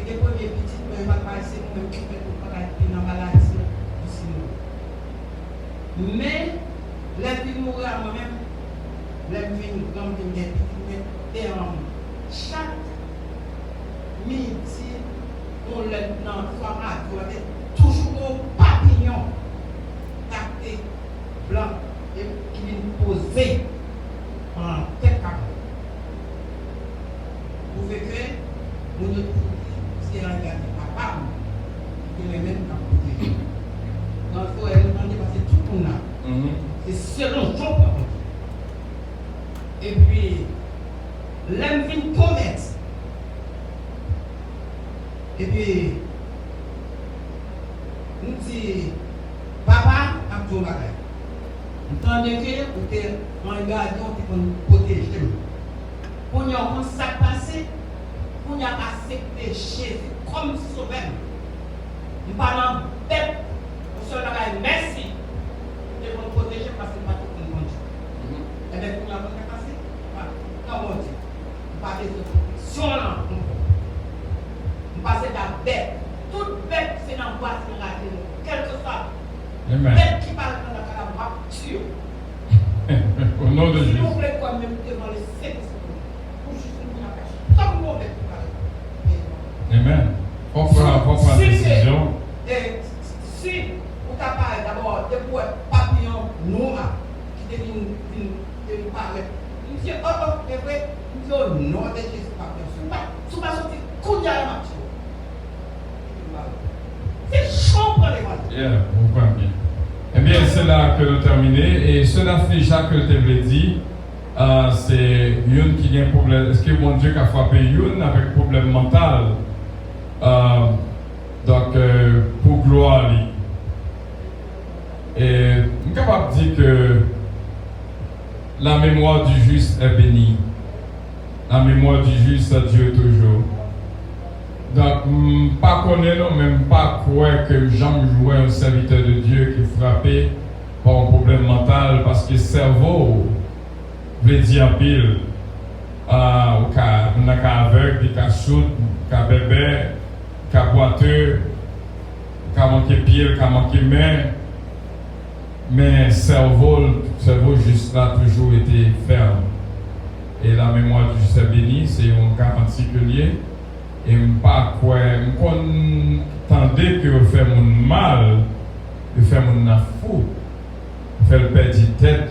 les premiers petits, mais pas passer, même qui fait pour pas être dans la maladie, mais les filles mourir moi-même, les filles comme des petits, et chaque midi, on le dans le format, toujours au papillon, tacté, blanc, et qui vient poser en tête à vous pouvez que vous ne c'est un gars papa qui est même dans le côté. Donc il faut demander parce que tout le monde là. C'est selon son parole. Et puis, l'homme vient commettre. Et puis, nous dit, papa a tout bagage. Tandis que vous êtes en gardien qui protéger. Quand on a ça passé, on a accepté Jésus comme sauveur. Nous parlons bête, on se dit merci de vous protéger parce que pas tout le monde. Et bien, pour la bonne passé, quand on dit, on parle de protection là, on passe de la bête. Toute bête, c'est dans le bois, c'est dans la sûr. Au nom de S'il Jésus. vous plaît, quand même, devant les sept pour juste nous cacher. Ça vous montre pour Amen. On prend décision. Si vous avez d'abord des papillons noirs qui deviennent paraître, il dit, oh, c'est vrai, il dit, oh non, c'est Jésus papillon. Si vous ne sortez qu'on y a la marche. C'est chaud pour les malades. Yeah, on comprend bien. Eh bien, c'est là que nous terminons. Et ce d'affligeant que je t'ai dit, c'est une qui a un problème. Est-ce que mon Dieu a frappé une avec un problème mental? Donc, pour gloire. Et je suis capable de dire que la mémoire du juste est bénie. La mémoire du juste à Dieu toujours. Donc, pas connaître, même pas croire que Jean jouait un serviteur de Dieu qui est frappé par un problème mental parce que le cerveau veut dire en pile. On a qu'à aveugle, qu'à sourd, qu'à bébé, qu'à boiteux, qu'à manquer pied, qu'à manquer main. Mais le cerveau juste là toujours été ferme. Et la mémoire du juste est bénie, c'est un cas particulier. Et je ne pas quoi, je que vous faites mon mal, vous faites mon fou, vous faites le perdre tête.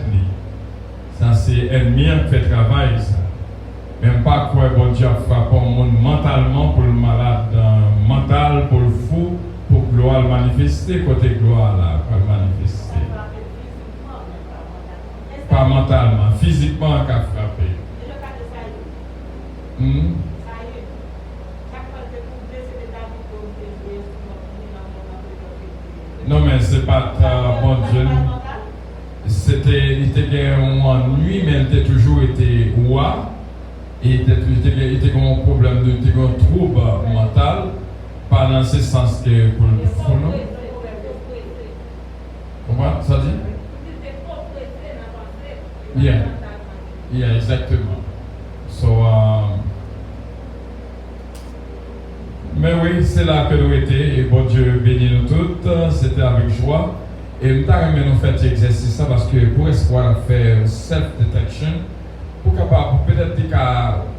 Ça, c'est ennemi qui fait travail. Ça. Même pas quoi, bon Dieu frappe le monde mentalement pour le malade, mental pour le fou, pour que gloire le manifester, côté gloire là, pour le manifester. Pas mentalement, physiquement qu'à frapper. Non, mais c'est pas bon Dieu. Il était en nuit, mais il était toujours été roi. Et il était comme un problème, il était comme un trouble mental. Pas dans ce sens que pour le fou, non? Comment ça dit? Yeah, exactement. So, mais oui, c'est là que nous étions, et bon Dieu bénit nous toutes, c'était avec joie. Et nous avons fait cet exercice parce que pour espoir faire self-detection, pour capable peut-être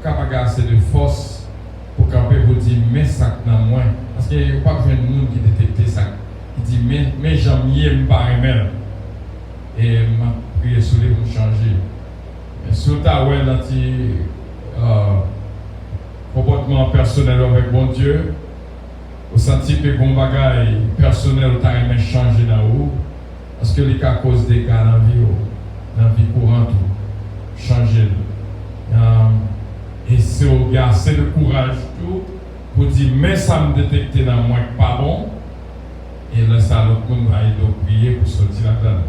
capable assez de force pour capable vous dire mais ça n'a moins. Parce qu'il n'y a pas besoin de monde qui détecte ça. Il dit mais j'en ai pas même. Et m'a prié sur les pour changer. Mais sur ta ouais dans comportement personnel avec bon Dieu, vous sentez que bon bagaille personnel t'a aimé changer dans vous parce que les cas cause des cas dans la vie courante changer. Et si vous avez assez de courage tout pour dire mais ça me détecte dans moi pas bon et là ça l'autre monde va prier pour sortir là-dedans.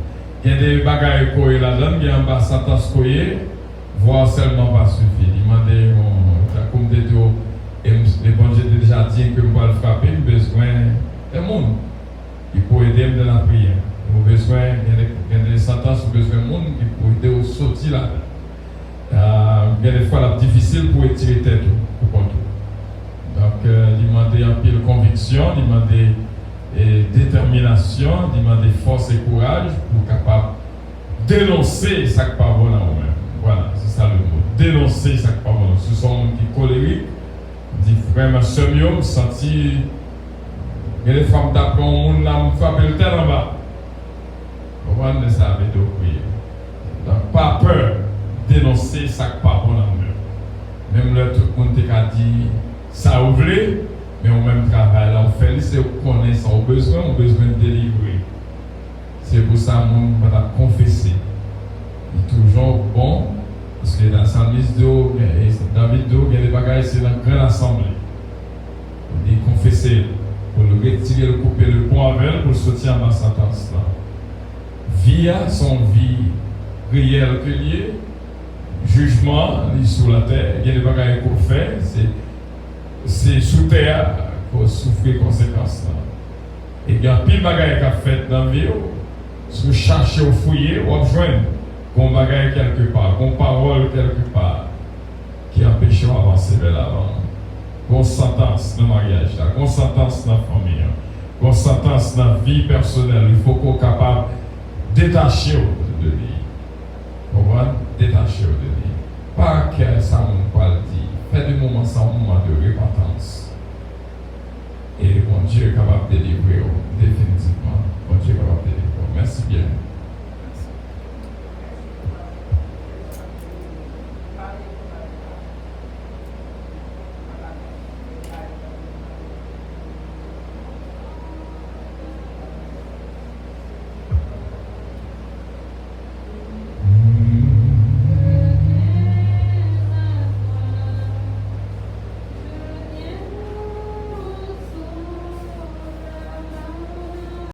Il y a des bagailles qui sont là-dedans, il y a un sentence qui est voir seulement pas suffit. Il m'a dit comme des deux, et les bons Dieu déjà dit que je vais le frapper, j'ai besoin de monde qui peut aider dans la prière. J'ai besoin, il y a des sentences, j'ai besoin de monde qui peut aider au sortir là. Il y a des fois là difficile pour étirer tête pour contrôler. Donc, il m'a dit un peu de conviction, il m'a dit détermination, il m'a dit force et courage pour capable dénoncer ça qui n'est pas bon dans vous-même. Voilà, c'est ça le mot. Dénoncer ça qui n'est pas bon. Ce sont des gens qui sont colériques, dit vraiment semi-homme, senti. Il y a des femmes d'après au monde là, me frappent le tel en bas. Vous voyez ça avec deux prières. Donc, pas peur, dénoncer ça qui n'est pas bon dans vous-même. Même là, tout le monde a dit ça ouvre, mais au même travail là, on fait, c'est qu'on connaît ça, on a besoin de délivrer. C'est pour ça que nous va confesser. Il est toujours bon, parce que dans la psalmiste David il y a des bagages, c'est dans la grande assemblée. Il confesser, pour le retirer, le couper, le pont avec, pour le sortir dans la sentence là. Vie, son vie réelle que lié, jugement, il est sur la terre, il y a des bagages qu'on fait, c'est sous terre pour souffrir les conséquences. Et il y a pile de bagages qu'on fait dans la vie, si vous cherchez au fouiller, vous rejoignez qu'on bagaille quelque part, qu'on parole quelque part, qui empêche d'avancer vers l'avant. Qu'on sentence dans le mariage, qu'on sentence dans la famille, qu'on sentence dans la vie personnelle. Il faut qu'on soit capable de détacher de lui. Comprendre? Détacher de lui. Pas que ça mon pas le dit. Faites des moments sans moment de repentance. Et mon Dieu est capable de délivrer définitivement.